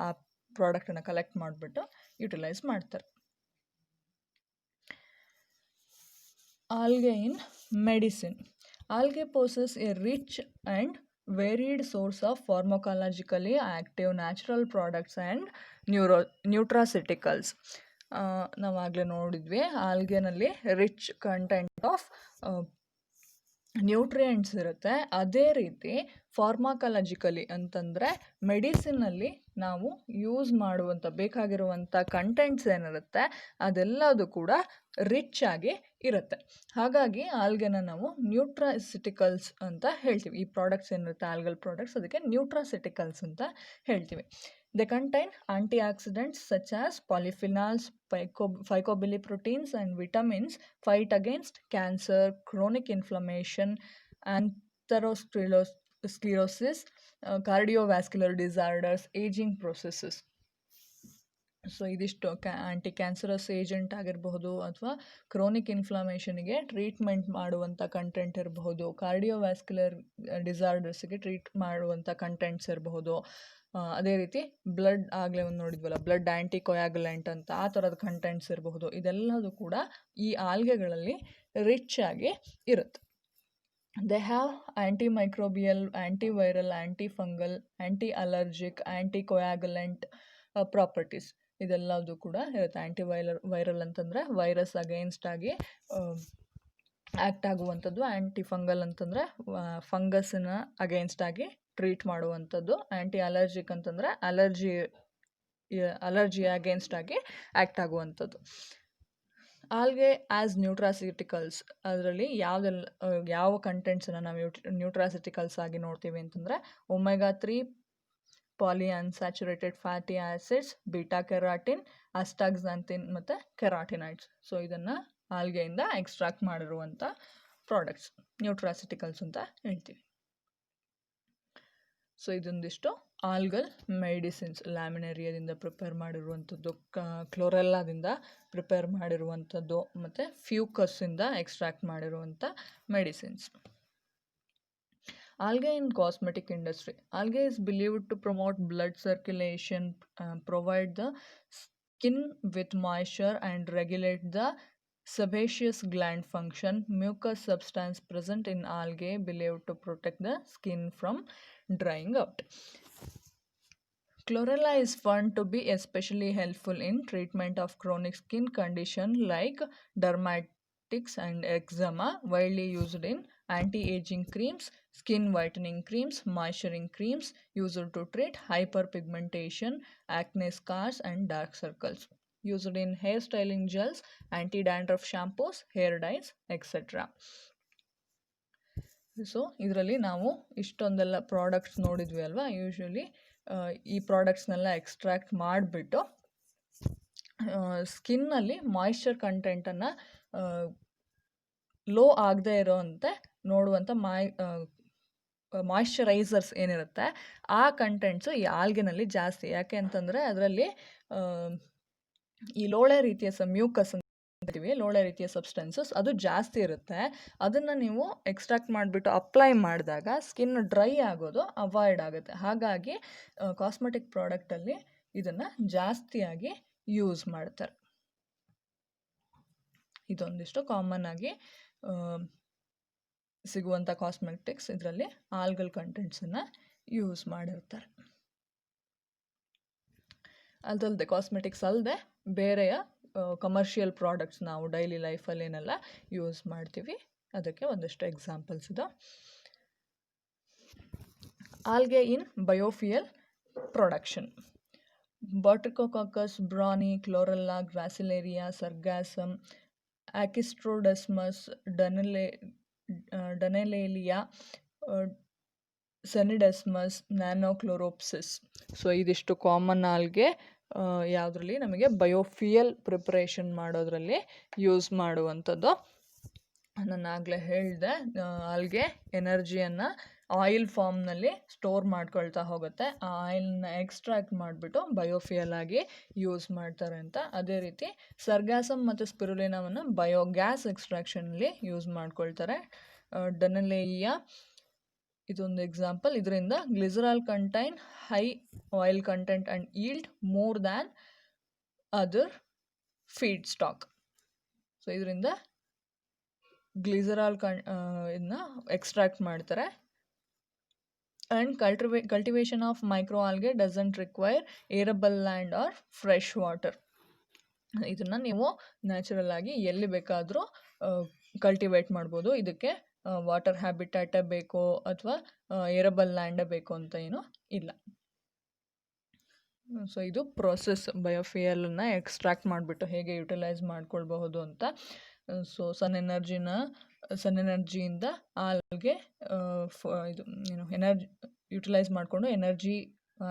ಆ ಪ್ರಾಡಕ್ಟನ್ನು ಕಲೆಕ್ಟ್ ಮಾಡಿಬಿಟ್ಟು ಯುಟಿಲೈಸ್ ಮಾಡ್ತಾರೆ. Algae in medicine. Algae possess a rich and varied source of pharmacologically active natural products and nutraceuticals. ನಾವು ಆಗಲೇ ನೋಡಿದ್ವಿ, ಆಲ್ಗೆನಲ್ಲಿ ರಿಚ್ ಕಂಟೆಂಟ್ ಆಫ್ ನ್ಯೂಟ್ರಿಯೆಂಟ್ಸ್ ಇರುತ್ತೆ. ಅದೇ ರೀತಿ ಫಾರ್ಮಾಕಲಾಜಿಕಲಿ ಅಂತಂದರೆ ಮೆಡಿಸಿನಲ್ಲಿ ನಾವು ಯೂಸ್ ಮಾಡುವಂಥ ಬೇಕಾಗಿರುವಂಥ ಕಂಟೆಂಟ್ಸ್ ಏನಿರುತ್ತೆ ಅದೆಲ್ಲದು ಕೂಡ ರಿಚ್ ಆಗಿ ಇರುತ್ತೆ. ಹಾಗಾಗಿ ಆಲ್ಗೆನ ನಾವು ನ್ಯೂಟ್ರಾಸಿಟಿಕಲ್ಸ್ ಅಂತ ಹೇಳ್ತೀವಿ. ಈ ಪ್ರಾಡಕ್ಟ್ಸ್ ಏನಿರುತ್ತೆ ಆಲ್ಗಲ್ ಪ್ರಾಡಕ್ಟ್ಸ್, ಅದಕ್ಕೆ ನ್ಯೂಟ್ರಾಸಿಟಿಕಲ್ಸ್ ಅಂತ ಹೇಳ್ತೀವಿ. They contain antioxidants such as polyphenols, phycobiliproteins and vitamins, fight against cancer, chronic inflammation, atherosclerosis, cardiovascular disorders, aging processes. So ಇದಿಷ್ಟು ಆ್ಯಂಟಿ ಕ್ಯಾನ್ಸರಸ್ ಏಜೆಂಟ್ ಆಗಿರಬಹುದು, ಅಥವಾ ಕ್ರೋನಿಕ್ ಇನ್ಫ್ಲಮೇಷನ್ಗೆ ಟ್ರೀಟ್ಮೆಂಟ್ ಮಾಡುವಂಥ ಕಂಟೆಂಟ್ ಇರಬಹುದು, ಕಾರ್ಡಿಯೋವ್ಯಾಸ್ಕ್ಯುಲರ್ ಡಿಸಾರ್ಡರ್ಸ್ಗೆ ಟ್ರೀಟ್ ಮಾಡುವಂಥ ಕಂಟೆಂಟ್ಸ್ ಇರಬಹುದು. ಅದೇ ರೀತಿ ಬ್ಲಡ್ ಆಗಲೇ ಒಂದು ನೋಡಿದ್ವಲ್ಲ, ಬ್ಲಡ್ ಆ್ಯಂಟಿಕೊಯಾಗುಲೆಂಟ್ ಅಂತ ಆ ಥರದ ಕಂಟೆಂಟ್ಸ್ ಇರಬಹುದು. ಇದೆಲ್ಲದು ಕೂಡ ಈ ಆಲ್ಗೆಗಳಲ್ಲಿ ರಿಚ್ ಆಗಿ ಇರುತ್ತೆ. They have antimicrobial, antiviral, antifungal, antiallergic, anticoagulant properties ಇದೆಲ್ಲದು ಕೂಡ ಇರುತ್ತೆ. ವೈರಲ್ ಅಂತಂದರೆ ವೈರಸ್ ಅಗೇನ್ಸ್ಟ್ ಆಗಿ ಆ್ಯಕ್ಟ್ ಆಗುವಂಥದ್ದು, ಆ್ಯಂಟಿಫಂಗಲ್ ಅಂತಂದರೆ ಫಂಗಸ್ನ ಅಗೇನ್ಸ್ಟ್ ಆಗಿ ಟ್ರೀಟ್ ಮಾಡುವಂಥದ್ದು, ಆ್ಯಂಟಿ-ಅಲರ್ಜಿಕ್ ಅಂತಂದರೆ ಅಲರ್ಜಿ ಅಗೇನ್ಸ್ಟ್ ಆಗಿ ಆ್ಯಕ್ಟ್ ಆಗುವಂಥದ್ದು. ಆಲ್ಗೆ ಆ್ಯಸ್ ನ್ಯೂಟ್ರಾಸಿಟಿಕಲ್ಸ್, ಅದರಲ್ಲಿ ಯಾವ ಕಂಟೆಂಟ್ಸನ್ನು ನಾವು ನ್ಯೂಟ್ರಾಸಿಟಿಕಲ್ಸ್ ಆಗಿ ನೋಡ್ತೀವಿ ಅಂತಂದರೆ omega three polyunsaturated fatty acids, beta carotene, astaxanthin ಮತ್ತು ಕೆರಾಟಿನೈಡ್ಸ್. ಸೊ ಇದನ್ನು ಆಲ್ಗೆಯಿಂದ ಎಕ್ಸ್ಟ್ರಾಕ್ಟ್ ಮಾಡಿರುವಂಥ ಪ್ರಾಡಕ್ಟ್ಸ್ ನ್ಯೂಟ್ರಾಸಿಟಿಕಲ್ಸ್ ಅಂತ ಹೇಳ್ತೀವಿ. ಸೊ ಇದೊಂದಿಷ್ಟು ಆಲ್ಗಲ್ ಮೆಡಿಸಿನ್ಸ್, ಲ್ಯಾಮಿನೇರಿಯಾದಿಂದ ಪ್ರಿಪೇರ್ ಮಾಡಿರುವಂಥದ್ದು, ಕ್ಲೋರೆಲ್ಲಾದಿಂದ ಪ್ರಿಪೇರ್ ಮಾಡಿರುವಂಥದ್ದು, ಮತ್ತು ಫ್ಯೂಕಸ್ಸಿಂದ ಎಕ್ಸ್ಟ್ರಾಕ್ಟ್ ಮಾಡಿರುವಂಥ medicines. Algae in cosmetic industry. Algae is believed to promote blood circulation, provide the skin with moisture and regulate the sebaceous gland function. Mucus substance present in algae believed to protect the skin from drying out. Chlorella is found to be especially helpful in treatment of chronic skin condition like dermatitis and eczema, widely used in anti-aging creams, skin whitening creams, moisturizing creams, used to treat hyperpigmentation, acne scars and dark circles, used in hair styling gels, anti-dandruff shampoos, hair dyes, etc. So ಇದರಲ್ಲಿ ನಾವು ಇಷ್ಟೊಂದೆಲ್ಲ products ನೋಡಿದ್ವಿ ಅಲ್ವಾ. Usually ಈ ಪ್ರಾಡಕ್ಟ್ಸ್ನೆಲ್ಲ extract ಮಾಡಿಬಿಟ್ಟು ಸ್ಕಿನ್ನಲ್ಲಿ moisture ಕಂಟೆಂಟನ್ನು low ಆಗದೆ ಇರೋಂತೆ ನೋಡುವಂಥ moisturisers ಏನಿರುತ್ತೆ ಆ ಕಂಟೆಂಟ್ಸು ಈ ಆಲ್ಗೆನಲ್ಲಿ ಜಾಸ್ತಿ. ಯಾಕೆ ಅಂತಂದರೆ ಅದರಲ್ಲಿ ಈ ಲೋಳೆ ರೀತಿಯ ಮ್ಯೂಕಸ್ ಅಂತೀವಿ, ಲೋಳೆ ರೀತಿಯ ಸಬ್ಸ್ಟೆನ್ಸಸ್ ಅದು ಜಾಸ್ತಿ ಇರುತ್ತೆ. ಅದನ್ನು ನೀವು ಎಕ್ಸ್ಟ್ರಾಕ್ಟ್ ಮಾಡಿಬಿಟ್ಟು ಅಪ್ಲೈ ಮಾಡಿದಾಗ ಸ್ಕಿನ್ ಡ್ರೈ ಆಗೋದು ಅವಾಯ್ಡ್ ಆಗುತ್ತೆ. ಹಾಗಾಗಿ ಕಾಸ್ಮೆಟಿಕ್ ಪ್ರಾಡಕ್ಟಲ್ಲಿ ಇದನ್ನು ಜಾಸ್ತಿಯಾಗಿ ಯೂಸ್ ಮಾಡ್ತಾರೆ. ಇದೊಂದಿಷ್ಟು ಕಾಮನ್ ಆಗಿ ಸಿಗುವಂಥ ಕಾಸ್ಮೆಟಿಕ್ಸ್, ಇದರಲ್ಲಿ ಆಲ್ಗಲ್ ಕಂಟೆಂಟ್ಸನ್ನು ಯೂಸ್ ಮಾಡಿರ್ತಾರೆ. ಅದಲ್ಲದೆ ಕಾಸ್ಮೆಟಿಕ್ಸ್ ಅಲ್ಲದೆ ಬೇರೆಯ ಕಮರ್ಷಿಯಲ್ ಪ್ರಾಡಕ್ಟ್ಸ್ ನಾವು ಡೈಲಿ ಲೈಫಲ್ಲಿ ಏನೆಲ್ಲ ಯೂಸ್ ಮಾಡ್ತೀವಿ ಅದಕ್ಕೆ ಒಂದಷ್ಟು ಎಕ್ಸಾಂಪಲ್ಸ್ ಇದೆ. Algae in biofuel production. Botryococcus, braunii, chlorella, gracilaria, sargassum, ankistrodesmus, dunaliella, scenedesmus, nannochloropsis. So ಇದಿಷ್ಟು ಕಾಮನ್ ಆಲ್ಗೆ ಯಾವುದರಲ್ಲಿ ನಮಗೆ ಬಯೋಫಿಯಲ್ ಪ್ರಿಪ್ರೇಷನ್ ಮಾಡೋದ್ರಲ್ಲಿ ಯೂಸ್ ಮಾಡುವಂಥದ್ದು. ನಾನು ಆಗಲೇ ಹೇಳಿದೆ, ಆಲ್ಗೆ ಎನರ್ಜಿಯನ್ನು ಆಯಿಲ್ ಫಾರ್ಮ್ನಲ್ಲಿ ಸ್ಟೋರ್ ಮಾಡ್ಕೊಳ್ತಾ ಹೋಗುತ್ತೆ. ಆ ಆಯಿಲ್ನ ಎಕ್ಸ್ಟ್ರಾಕ್ಟ್ ಮಾಡಿಬಿಟ್ಟು ಬಯೋಫಿಯಲ್ ಆಗಿ ಯೂಸ್ ಮಾಡ್ತಾರೆ ಅಂತ. ಅದೇ ರೀತಿ ಸರ್ಗಾಸಮ್ ಮತ್ತು ಸ್ಪಿರುಲಿನಾವನ್ನು ಬಯೋಗ್ಯಾಸ್ ಎಕ್ಸ್ಟ್ರಾಕ್ಷನಲ್ಲಿ ಯೂಸ್ ಮಾಡ್ಕೊಳ್ತಾರೆ. ಡನೆಲೇಯಿಯಾ ಇದೊಂದು ಎಕ್ಸಾಂಪಲ್. ಇದರಿಂದ glycerol contain high oil content and yield more than other feedstock. So ಇದರಿಂದ ಗ್ಲಿಸರಾಲ್ ಇದನ್ನ ಎಕ್ಸ್ಟ್ರಾಕ್ಟ್ ಮಾಡ್ತಾರೆ. And cultivation of micro algae doesn't require arable land or fresh water. ಇದನ್ನು ನೀವು ನ್ಯಾಚುರಲ್ ಆಗಿ ಎಲ್ಲಿ ಬೇಕಾದರೂ ಕಲ್ಟಿವೇಟ್ ಮಾಡ್ಬೋದು. ಇದಕ್ಕೆ ವಾಟರ್ ಹ್ಯಾಬಿಟ್ಯಾಟೇ ಬೇಕೋ ಅಥವಾ ಏರಬಲ್ ಲ್ಯಾಂಡೇ ಬೇಕು ಅಂತ ಏನೂ ಇಲ್ಲ. ಸೊ ಇದು ಪ್ರೊಸೆಸ್ ಬಯೋಫಿಯಲನ್ನು ಎಕ್ಸ್ಟ್ರಾಕ್ಟ್ ಮಾಡಿಬಿಟ್ಟು ಹೇಗೆ ಯುಟಿಲೈಸ್ ಮಾಡ್ಕೊಳ್ಬಹುದು ಅಂತ. ಸೊ ಸನ್ ಎನರ್ಜಿಯಿಂದ ಆಲ್ಗೆ ಇದು ಏನು ಎನರ್ಜಿ ಯುಟಿಲೈಸ್ ಮಾಡಿಕೊಂಡು ಎನರ್ಜಿ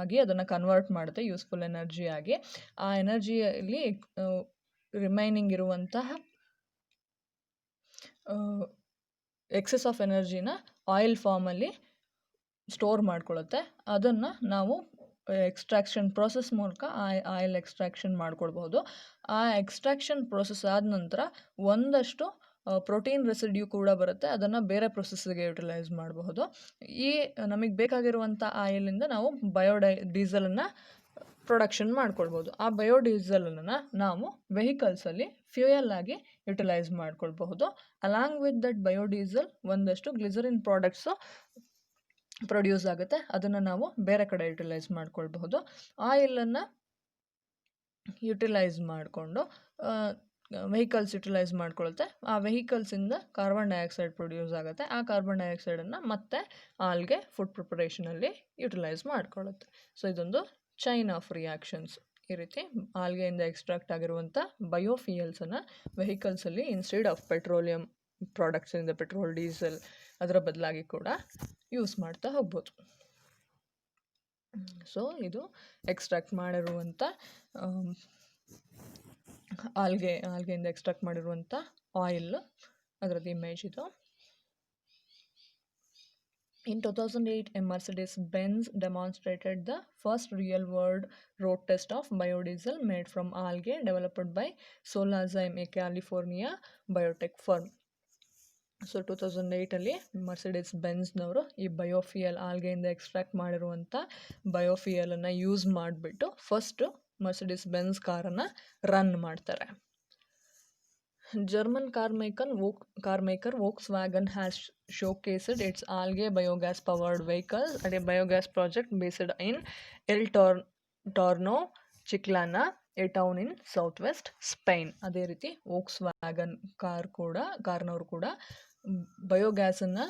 ಆಗಿ ಅದನ್ನು ಕನ್ವರ್ಟ್ ಮಾಡುತ್ತೆ ಯೂಸ್ಫುಲ್ ಎನರ್ಜಿ ಆಗಿ. ಆ ಎನರ್ಜಿಯಲ್ಲಿ ರಿಮೈನಿಂಗ್ ಇರುವಂತಹ ಎಕ್ಸೆಸ್ ಆಫ್ ಎನರ್ಜಿನ ಆಯಿಲ್ ಫಾರ್ಮಲ್ಲಿ ಸ್ಟೋರ್ ಮಾಡ್ಕೊಳ್ಳುತ್ತೆ. ಅದನ್ನು ನಾವು ಎಕ್ಸ್ಟ್ರಾಕ್ಷನ್ ಪ್ರೋಸೆಸ್ ಮೂಲಕ ಆಯಿಲ್ ಎಕ್ಸ್ಟ್ರಾಕ್ಷನ್ ಮಾಡ್ಕೊಳ್ಬಹುದು. ಆ ಎಕ್ಸ್ಟ್ರಾಕ್ಷನ್ ಪ್ರೋಸೆಸ್ ಆದ ನಂತರ ಒಂದಷ್ಟು ಪ್ರೋಟೀನ್ ರೆಸಿಡ್ಯೂ ಕೂಡ ಬರುತ್ತೆ. ಅದನ್ನು ಬೇರೆ ಪ್ರೊಸೆಸ್ಗೆ ಯುಟಿಲೈಸ್ ಮಾಡಬಹುದು. ಈ ನಮಗೆ ಬೇಕಾಗಿರುವಂಥ ಆಯಿಲಿಂದ ನಾವು ಡೀಸಲನ್ನು ಪ್ರೊಡಕ್ಷನ್ ಮಾಡ್ಕೊಳ್ಬೋದು. ಆ ಬಯೋಡೀಸಲನ್ನು ನಾವು ವೆಹಿಕಲ್ಸಲ್ಲಿ ಫ್ಯೂಯಲ್ ಆಗಿ ಯುಟಿಲೈಸ್ ಮಾಡ್ಕೊಳ್ಬಹುದು. ಅಲಾಂಗ್ ವಿತ್ ದಟ್ ಬಯೋಡೀಸಲ್ ಒಂದಷ್ಟು ಗ್ಲಿಸರಿನ್ ಪ್ರಾಡಕ್ಟ್ಸು ಪ್ರೊಡ್ಯೂಸ್ ಆಗುತ್ತೆ. ಅದನ್ನು ನಾವು ಬೇರೆ ಕಡೆ ಯುಟಿಲೈಸ್ ಮಾಡ್ಕೊಳ್ಬಹುದು. ಆಯಿಲನ್ನು ಯುಟಿಲೈಸ್ ಮಾಡಿಕೊಂಡು ವೆಹಿಕಲ್ಸ್ ಯುಟಿಲೈಸ್ ಮಾಡ್ಕೊಳುತ್ತೆ. ಆ ವೆಹಿಕಲ್ಸಿಂದ ಕಾರ್ಬನ್ ಡೈಆಕ್ಸೈಡ್ ಪ್ರೊಡ್ಯೂಸ್ ಆಗುತ್ತೆ. ಆ ಕಾರ್ಬನ್ ಡೈಆಕ್ಸೈಡನ್ನು ಮತ್ತೆ ಆಲ್ಗೆ ಫುಡ್ ಪ್ರಿಪರೇಷನಲ್ಲಿ ಯುಟಿಲೈಸ್ ಮಾಡ್ಕೊಳ್ಳುತ್ತೆ. ಸೊ ಇದೊಂದು ಚೈನ್ ಆಫ್ ರಿಯಾಕ್ಷನ್ಸ್. ಈ ರೀತಿ ಆಲ್ಗೆಯಿಂದ ಎಕ್ಸ್ಟ್ರಾಕ್ಟ್ ಆಗಿರುವಂಥ ಬಯೋಫಿಯಲ್ಸನ್ನು ವೆಹಿಕಲ್ಸಲ್ಲಿ ಇನ್ಸ್ಟೆಡ್ ಆಫ್ ಪೆಟ್ರೋಲಿಯಂ ಪ್ರಾಡಕ್ಟ್ಸಿಂದ ಪೆಟ್ರೋಲ್, ಡೀಸೆಲ್ ಅದರ ಬದಲಾಗಿ ಕೂಡ ಯೂಸ್ ಮಾಡ್ತಾ ಹೋಗ್ಬೋದು. ಸೊ ಇದು ಎಕ್ಸ್ಟ್ರಾಕ್ಟ್ ಮಾಡಿರುವಂಥ ಆಲ್ಗೆಯಿಂದ ಎಕ್ಸ್ಟ್ರಾಕ್ಟ್ ಮಾಡಿರುವಂಥ ಆಯಿಲ್, ಅದರದ್ದು ಇಮೇಜ್ ಇದು. In 2008, a Mercedes-Benz demonstrated the first real-world road test of biodiesel made from algae developed by Solazyme, a California biotech firm. So 2008 Mercedes ಬೆನ್ಸ್ನವರು ಈ ಬಯೋಫಿಯಲ್ ಆಲ್ಗೆಯಿಂದ ಎಕ್ಸ್ಟ್ರಾಕ್ಟ್ ಮಾಡಿರುವಂಥ ಬಯೋಫಿಯಲನ್ನು ಯೂಸ್ ಮಾಡಿಬಿಟ್ಟು ಫಸ್ಟು ಮರ್ಸಿಡಿಸ್ ಬೆನ್ಸ್ ಕಾರನ್ನು run ಮಾಡ್ತಾರೆ. German car maker Volkswagen has showcased its algae biogas powered vehicle at a biogas project based in El Torno, Chiclana, a town in southwest Spain. ಅದೇ ರೀತಿ Volkswagen ಕಾರ್ನವರು ಕೂಡ ಬಯೋಗ್ಯಾಸನ್ನು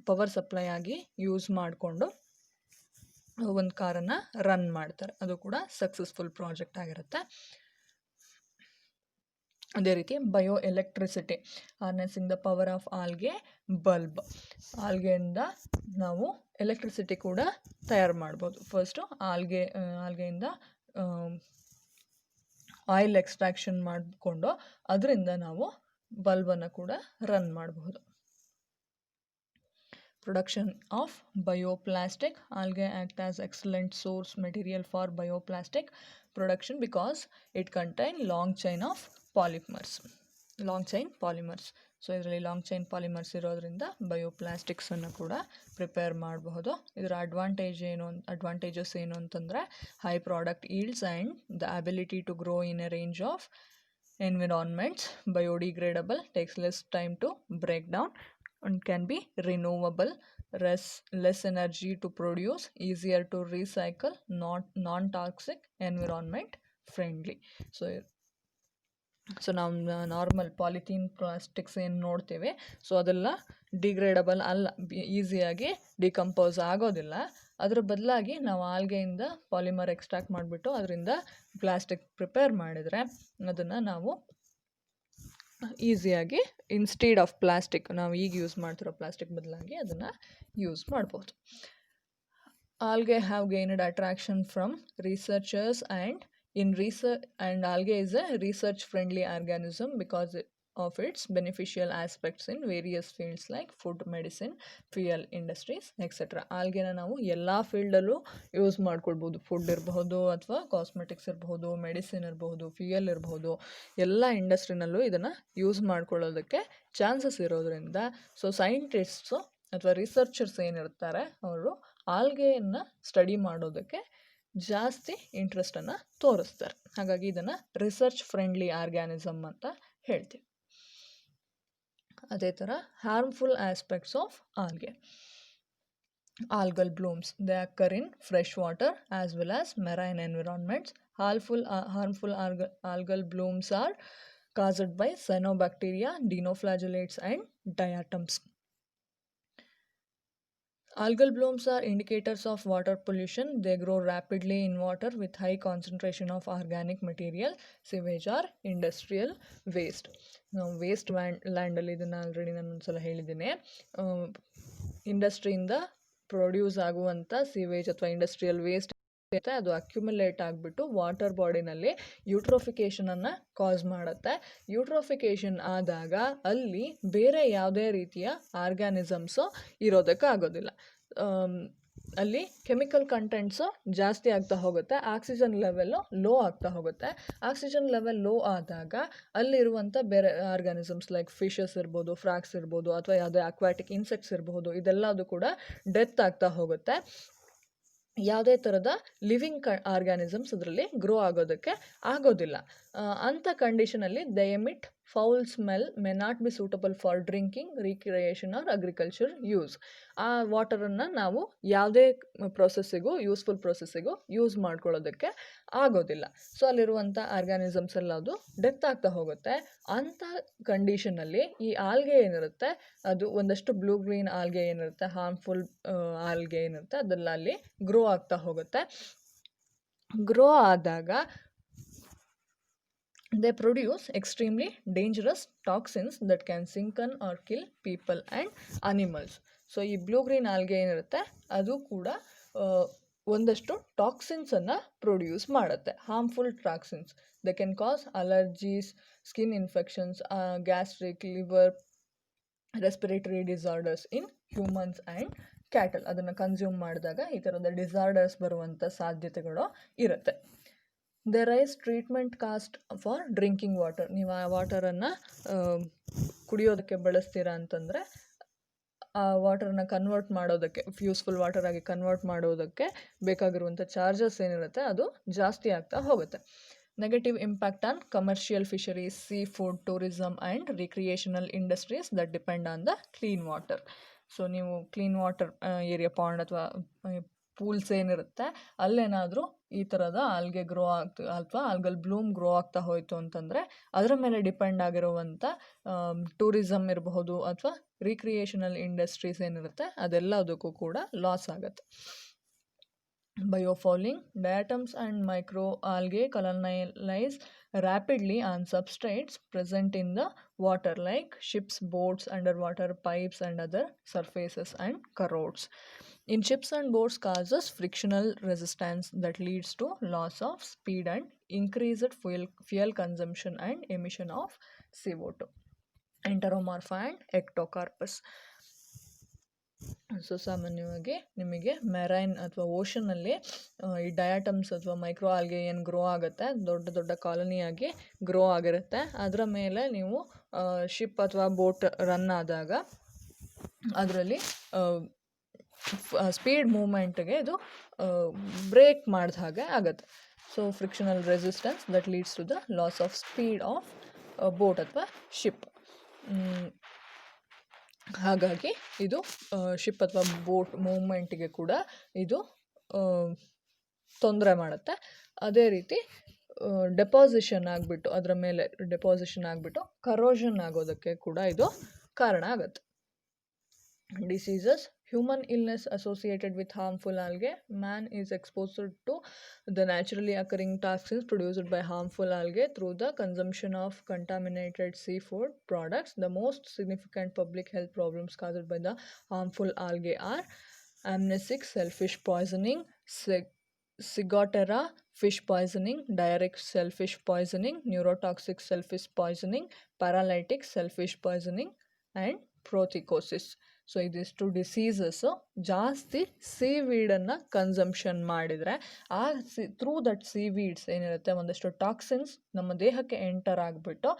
power supply ಆಗಿ use ಮಾಡಿಕೊಂಡು ಒಂದು ಕಾರನ್ನು run ಮಾಡ್ತಾರೆ. ಅದು ಕೂಡ ಸಕ್ಸಸ್ಫುಲ್ ಪ್ರಾಜೆಕ್ಟ್ ಆಗಿರುತ್ತೆ. ಅದೇ ರೀತಿ bio electricity harnessing the power of algae bulb. ಆಲ್ಗೆಯಿಂದ ನಾವು ಎಲೆಕ್ಟ್ರಿಸಿಟಿ ಕೂಡ ತಯಾರು ಮಾಡ್ಬೋದು. ಫಸ್ಟು ಆಲ್ಗೆಯಿಂದ ಆಯಿಲ್ ಎಕ್ಸ್ಟ್ರಾಕ್ಷನ್ ಮಾಡಿಕೊಂಡು ಅದರಿಂದ ನಾವು ಬಲ್ಬನ್ನು ಕೂಡ ರನ್ ಮಾಡಬಹುದು. Production of bioplastic. Algae act as excellent source material for bioplastic production because it contain long chain polymers. So ಇದರಲ್ಲಿ ಲಾಂಗ್ ಚೈನ್ ಪಾಲಿಮರ್ಸ್ ಇರೋದ್ರಿಂದ ಬಯೋಪ್ಲಾಸ್ಟಿಕ್ಸನ್ನು ಕೂಡ ಪ್ರಿಪೇರ್ ಮಾಡಬಹುದು. ಇದರ ಅಡ್ವಾಂಟೇಜಸ್ ಏನು ಅಂತಂದರೆ high product yields and the ability to grow in a range of environments, biodegradable, takes less time to break down and can be renewable, less energy to produce, easier to recycle, non-toxic, environment friendly. So ನಾವು normal polythene plastics ಏನು ನೋಡ್ತೇವೆ, so ಅದೆಲ್ಲ degradable ಅಲ್ಲ, ಈಸಿಯಾಗಿ decompose ಆಗೋದಿಲ್ಲ. ಅದರ ಬದಲಾಗಿ ನಾವು ಆಲ್ಗೆಯಿಂದ ಪಾಲಿಮರ್ ಎಕ್ಸ್ಟ್ರಾಕ್ಟ್ ಮಾಡಿಬಿಟ್ಟು ಅದರಿಂದ ಪ್ಲಾಸ್ಟಿಕ್ ಪ್ರಿಪೇರ್ ಮಾಡಿದರೆ ಅದನ್ನು ನಾವು ಈಸಿಯಾಗಿ ಇನ್ಸ್ಟೀಡ್ ಆಫ್ ಪ್ಲಾಸ್ಟಿಕ್, ನಾವು ಈಗ ಯೂಸ್ ಮಾಡ್ತಿರೋ ಪ್ಲಾಸ್ಟಿಕ್ ಬದಲಾಗಿ ಅದನ್ನು ಯೂಸ್ ಮಾಡ್ಬೋದು. Algae have gained attraction from researchers and algae is a research friendly organism because of its beneficial aspects in various fields like food, medicine, fuel industries, etc. ಆಲ್ಗೆನ ನಾವು ಎಲ್ಲ ಫೀಲ್ಡಲ್ಲೂ use ಮಾಡ್ಕೊಳ್ಬೋದು. Food ಇರಬಹುದು ಅಥವಾ cosmetics ಇರಬಹುದು, medicine ಇರಬಹುದು, fuel ಇರಬಹುದು, ಎಲ್ಲ ಇಂಡಸ್ಟ್ರಿನಲ್ಲೂ ಇದನ್ನು ಯೂಸ್ ಮಾಡ್ಕೊಳ್ಳೋದಕ್ಕೆ ಚಾನ್ಸಸ್ ಇರೋದ್ರಿಂದ ಸೊ ಸೈಂಟಿಸ್ಟ್ಸು ಅಥವಾ ರಿಸರ್ಚರ್ಸ್ ಏನಿರ್ತಾರೆ ಅವರು ಆಲ್ಗೆಯನ್ನು ಸ್ಟಡಿ ಮಾಡೋದಕ್ಕೆ ಜಾಸ್ತಿ ಇಂಟ್ರೆಸ್ಟನ್ನು ತೋರಿಸ್ತಾರೆ. ಹಾಗಾಗಿ ಇದನ್ನು ರಿಸರ್ಚ್ ಫ್ರೆಂಡ್ಲಿ ಆರ್ಗ್ಯಾನಿಸಮ್ ಅಂತ ಹೇಳ್ತೀವಿ. ಅದೇ ಥರ harmful aspects of algae. Algal blooms, they occur in fresh water as well as marine environments. Harmful algal blooms are caused by cyanobacteria, dinoflagellates and diatoms. Algal blooms are indicators of water pollution. They grow rapidly in water with high concentration of organic material, sewage or industrial waste. ನಾವು waste ಲ್ಯಾಂಡಲ್ಲಿ ಇದನ್ನು already ನಾನು ಒಂದ್ಸಲ ಹೇಳಿದ್ದೀನಿ. ಇಂಡಸ್ಟ್ರಿಯಿಂದ produce ಆಗುವಂಥ sewage ಅಥವಾ industrial waste ಅದು accumulate ಆಗಿಬಿಟ್ಟು water ಬಾಡಿನಲ್ಲಿ ಯೂಟ್ರೋಫಿಕೇಷನನ್ನು ಕಾಸ್ ಮಾಡುತ್ತೆ. ಯೂಟ್ರೋಫಿಕೇಷನ್ ಆದಾಗ ಅಲ್ಲಿ ಬೇರೆ ಯಾವುದೇ ರೀತಿಯ ಆರ್ಗ್ಯಾನಿಸಮ್ಸು ಇರೋದಕ್ಕಾಗೋದಿಲ್ಲ. ಅಲ್ಲಿ ಕೆಮಿಕಲ್ ಕಂಟೆಂಟ್ಸು ಜಾಸ್ತಿ ಆಗ್ತಾ ಹೋಗುತ್ತೆ, ಆಕ್ಸಿಜನ್ ಲೆವೆಲ್ಲು ಲೋ ಆಗ್ತಾ ಹೋಗುತ್ತೆ. ಆಕ್ಸಿಜನ್ ಲೆವೆಲ್ ಲೋ ಆದಾಗ ಅಲ್ಲಿರುವಂಥ ಬೇರೆ ಆರ್ಗ್ಯಾನಿಸಮ್ಸ್ ಲೈಕ್ ಫಿಶಸ್ ಇರ್ಬೋದು, ಫ್ರಾಕ್ಸ್ ಇರ್ಬೋದು, ಅಥವಾ ಯಾವುದೇ ಅಕ್ವಾಟಿಕ್ ಇನ್ಸೆಕ್ಟ್ಸ್ ಇರಬಹುದು, ಇದೆಲ್ಲದು ಕೂಡ ಡೆತ್ ಆಗ್ತಾ ಹೋಗುತ್ತೆ. ಯಾವುದೇ ಥರದ ಲಿವಿಂಗ್ ಆರ್ಗ್ಯಾನಿಸಮ್ಸ್ ಅದರಲ್ಲಿ ಗ್ರೋ ಆಗೋದಕ್ಕೆ ಆಗೋದಿಲ್ಲ. ಅಂಥ ಕಂಡೀಷನಲ್ಲಿ they emit foul smell, may not be suitable for drinking, recreation or agriculture use. ಆ ವಾಟರನ್ನು ನಾವು ಯಾವುದೇ ಪ್ರೊಸೆಸ್ಸಿಗೂ, ಯೂಸ್ಫುಲ್ ಪ್ರೊಸೆಸ್ಸಿಗೂ ಯೂಸ್ ಮಾಡ್ಕೊಳ್ಳೋದಕ್ಕೆ ಆಗೋದಿಲ್ಲ. ಸೊ ಅಲ್ಲಿರುವಂಥ ಆರ್ಗ್ಯಾನಿಸಮ್ಸ್ ಎಲ್ಲ ಅದು ಡೆತ್ ಆಗ್ತಾ ಹೋಗುತ್ತೆ. ಅಂಥ ಕಂಡೀಷನಲ್ಲಿ ಈ ಆಲ್ಗೆ ಏನಿರುತ್ತೆ ಅದು ಒಂದಷ್ಟು ಬ್ಲೂ ಗ್ರೀನ್ ಆಲ್ಗೆ ಏನಿರುತ್ತೆ, ಹಾರ್ಮ್ಫುಲ್ ಆಲ್ಗೆ ಏನಿರುತ್ತೆ ಅದೆಲ್ಲ ಅಲ್ಲಿ ಗ್ರೋ ಆಗ್ತಾ ಹೋಗುತ್ತೆ. ಗ್ರೋ ಆದಾಗ they produce extremely dangerous toxins that can sink or kill people and animals. So ಈ ಬ್ಲೂ ಗ್ರೀನ್ ಆಲ್ಗೆ ಏನಿರುತ್ತೆ ಅದು ಕೂಡ ಒಂದಷ್ಟು ಟಾಕ್ಸಿನ್ಸನ್ನು ಪ್ರೊಡ್ಯೂಸ್ ಮಾಡುತ್ತೆ, harmful toxins. They can cause allergies, skin infections, gastric, liver, respiratory disorders in humans and cattle. ಅದನ್ನು consume ಮಾಡಿದಾಗ ಈ ಥರದ ಡಿಸಾರ್ಡರ್ಸ್ ಬರುವಂಥ ಸಾಧ್ಯತೆಗಳು ಇರುತ್ತೆ. There ice treatment cost for drinking water. ನೀವು ಆ ವಾಟರನ್ನು ಕುಡಿಯೋದಕ್ಕೆ ಬಳಸ್ತೀರಾ ಅಂತಂದರೆ ಆ ವಾಟರನ್ನ ಕನ್ವರ್ಟ್ ಮಾಡೋದಕ್ಕೆ, ಯೂಸ್ಫುಲ್ ವಾಟರ್ ಆಗಿ ಕನ್ವರ್ಟ್ ಮಾಡೋದಕ್ಕೆ ಬೇಕಾಗಿರುವಂಥ ಚಾರ್ಜಸ್ ಏನಿರುತ್ತೆ ಅದು ಜಾಸ್ತಿ ಆಗ್ತಾ ಹೋಗುತ್ತೆ. Negative impact on commercial fisheries, seafood, tourism and recreational industries that depend on the clean water. So ನೀವು ಕ್ಲೀನ್ ವಾಟರ್ ಏರಿಯಾ, ಪಾಂಡ್ ಅಥವಾ ಪೂಲ್ಸ್ ಏನಿರುತ್ತೆ ಅಲ್ಲೇನಾದರೂ ಈ ಥರದ ಆಲ್ಗೆ ಗ್ರೋ ಅಥವಾ ಆಲ್ಗಲ್ ಬ್ಲೂಮ್ ಗ್ರೋ ಆಗ್ತಾ ಹೋಯಿತು ಅಂತಂದರೆ ಅದರ ಮೇಲೆ ಡಿಪೆಂಡ್ ಆಗಿರುವಂಥ ಟೂರಿಸಮ್ ಇರಬಹುದು ಅಥವಾ ರಿಕ್ರಿಯೇಷನಲ್ ಇಂಡಸ್ಟ್ರೀಸ್ ಏನಿರುತ್ತೆ ಅದೆಲ್ಲದಕ್ಕೂ ಕೂಡ ಲಾಸ್ ಆಗುತ್ತೆ. Biofouling, diatoms and microalgae colonize rapidly on substrates present in the water like ships, boats, underwater pipes and other surfaces and corrodes. In ships and boats causes frictional resistance that leads to loss of speed and increased fuel consumption and emission of CO2. Enteromorpha and Ectocarpus. So ಸಾಮಾನ್ಯವಾಗಿ ನಿಮಗೆ marine ಅಥವಾ ಓಷನಲ್ಲಿ ಈ ಡಯಾಟಮ್ಸ್ ಅಥವಾ micro algae ಏನು grow ಆಗುತ್ತೆ, ದೊಡ್ಡ ದೊಡ್ಡ ಕಾಲನಿಯಾಗಿ grow ಆಗಿರುತ್ತೆ. ಅದರ ಮೇಲೆ ನೀವು ಶಿಪ್ ಅಥವಾ ಬೋಟ್ ರನ್ ಆದಾಗ ಅದರಲ್ಲಿ ಸ್ಪೀಡ್ ಮೂಮೆಂಟ್ಗೆ ಇದು ಬ್ರೇಕ್ ಮಾಡಿದ ಹಾಗೆ ಆಗುತ್ತೆ. So frictional resistance that leads to the loss of speed of boat ಅಥವಾ ಶಿಪ್. ಹಾಗಾಗಿ ಇದು ಶಿಪ್ ಅಥವಾ ಬೋಟ್ ಮೂವ್ಮೆಂಟಿಗೆ ಕೂಡ ಇದು ತೊಂದರೆ ಮಾಡುತ್ತೆ. ಅದೇ ರೀತಿ ಡೆಪಾಸಿಷನ್ ಆಗಿಬಿಟ್ಟು ಅದರ ಮೇಲೆ ಡೆಪಾಸಿಷನ್ ಆಗಿಬಿಟ್ಟು ಕರೋಷನ್ ಆಗೋದಕ್ಕೆ ಕೂಡ ಇದು ಕಾರಣ ಆಗುತ್ತೆ. Diseases, human illness associated with harmful algae. Man is exposed to the naturally occurring toxins produced by harmful algae through the consumption of contaminated seafood products. The most significant public health problems caused by the harmful algae are amnesic shellfish poisoning, Ciguatera fish poisoning, diarrheic shellfish poisoning, neurotoxic shellfish poisoning, paralytic shellfish poisoning and prothecosis. So ಇದಿಷ್ಟು diseases ಜಾಸ್ತಿ ಸೀವೀಡನ್ನು consumption ಮಾಡಿದರೆ ಆ through that ಸೀವೀಡ್ಸ್ ಏನಿರುತ್ತೆ ಒಂದಷ್ಟು toxins ನಮ್ಮ ದೇಹಕ್ಕೆ enter ಆಗಿಬಿಟ್ಟು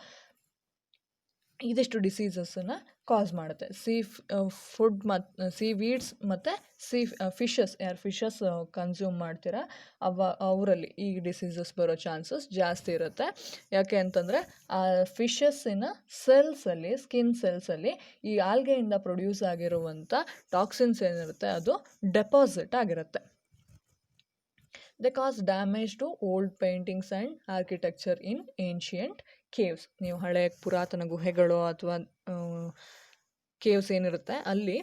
ಇದಿಷ್ಟು ಡಿಸೀಸಸ್ಸನ್ನು ಕಾಸ್ ಮಾಡುತ್ತೆ. ಫುಡ್ ಮತ್ತು ಸೀ ವೀಡ್ಸ್ ಮತ್ತು ಫಿಶಸ್ ಫಿಶಸ್ ಕನ್ಸ್ಯೂಮ್ ಮಾಡ್ತೀರಾ ಅವರಲ್ಲಿ ಈ ಡಿಸೀಸಸ್ ಬರೋ ಚಾನ್ಸಸ್ ಜಾಸ್ತಿ ಇರುತ್ತೆ. ಯಾಕೆ ಅಂತಂದರೆ ಆ ಫಿಶಸ್ಸಿನ ಸೆಲ್ಸಲ್ಲಿ, ಸ್ಕಿನ್ ಸೆಲ್ಸಲ್ಲಿ ಈ ಆಲ್ಗೆಯಿಂದ ಪ್ರೊಡ್ಯೂಸ್ ಆಗಿರುವಂಥ ಟಾಕ್ಸಿನ್ಸ್ ಏನಿರುತ್ತೆ ಅದು ಡೆಪಾಸಿಟ್ ಆಗಿರುತ್ತೆ. They cause damage to old paintings and architecture in ancient caves. ನೀವು ಹಳೆಯ ಪುರಾತನ ಗುಹೆಗಳು ಅಥವಾ ಕೇವ್ಸ್ ಏನಿರುತ್ತೆ ಅಲ್ಲಿ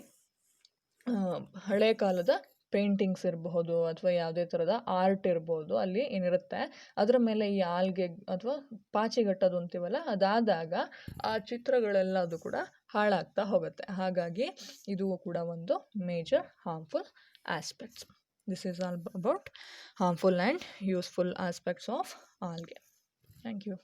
ಹಳೆ ಕಾಲದ ಪೇಂಟಿಂಗ್ಸ್ ಇರಬಹುದು ಅಥವಾ ಯಾವುದೇ ಥರದ ಆರ್ಟ್ ಇರ್ಬೋದು, ಅಲ್ಲಿ ಏನಿರುತ್ತೆ ಅದರ ಮೇಲೆ ಈ ಆಲ್ಗೆ ಅಥವಾ ಪಾಚಿಗಟ್ಟೋದು ಅಂತೀವಲ್ಲ, ಅದಾದಾಗ ಆ ಚಿತ್ರಗಳೆಲ್ಲದು ಕೂಡ ಹಾಳಾಗ್ತಾ ಹೋಗುತ್ತೆ. ಹಾಗಾಗಿ ಇದು ಕೂಡ ಒಂದು major harmful aspects. This is all about harmful and useful aspects of algae. Thank you.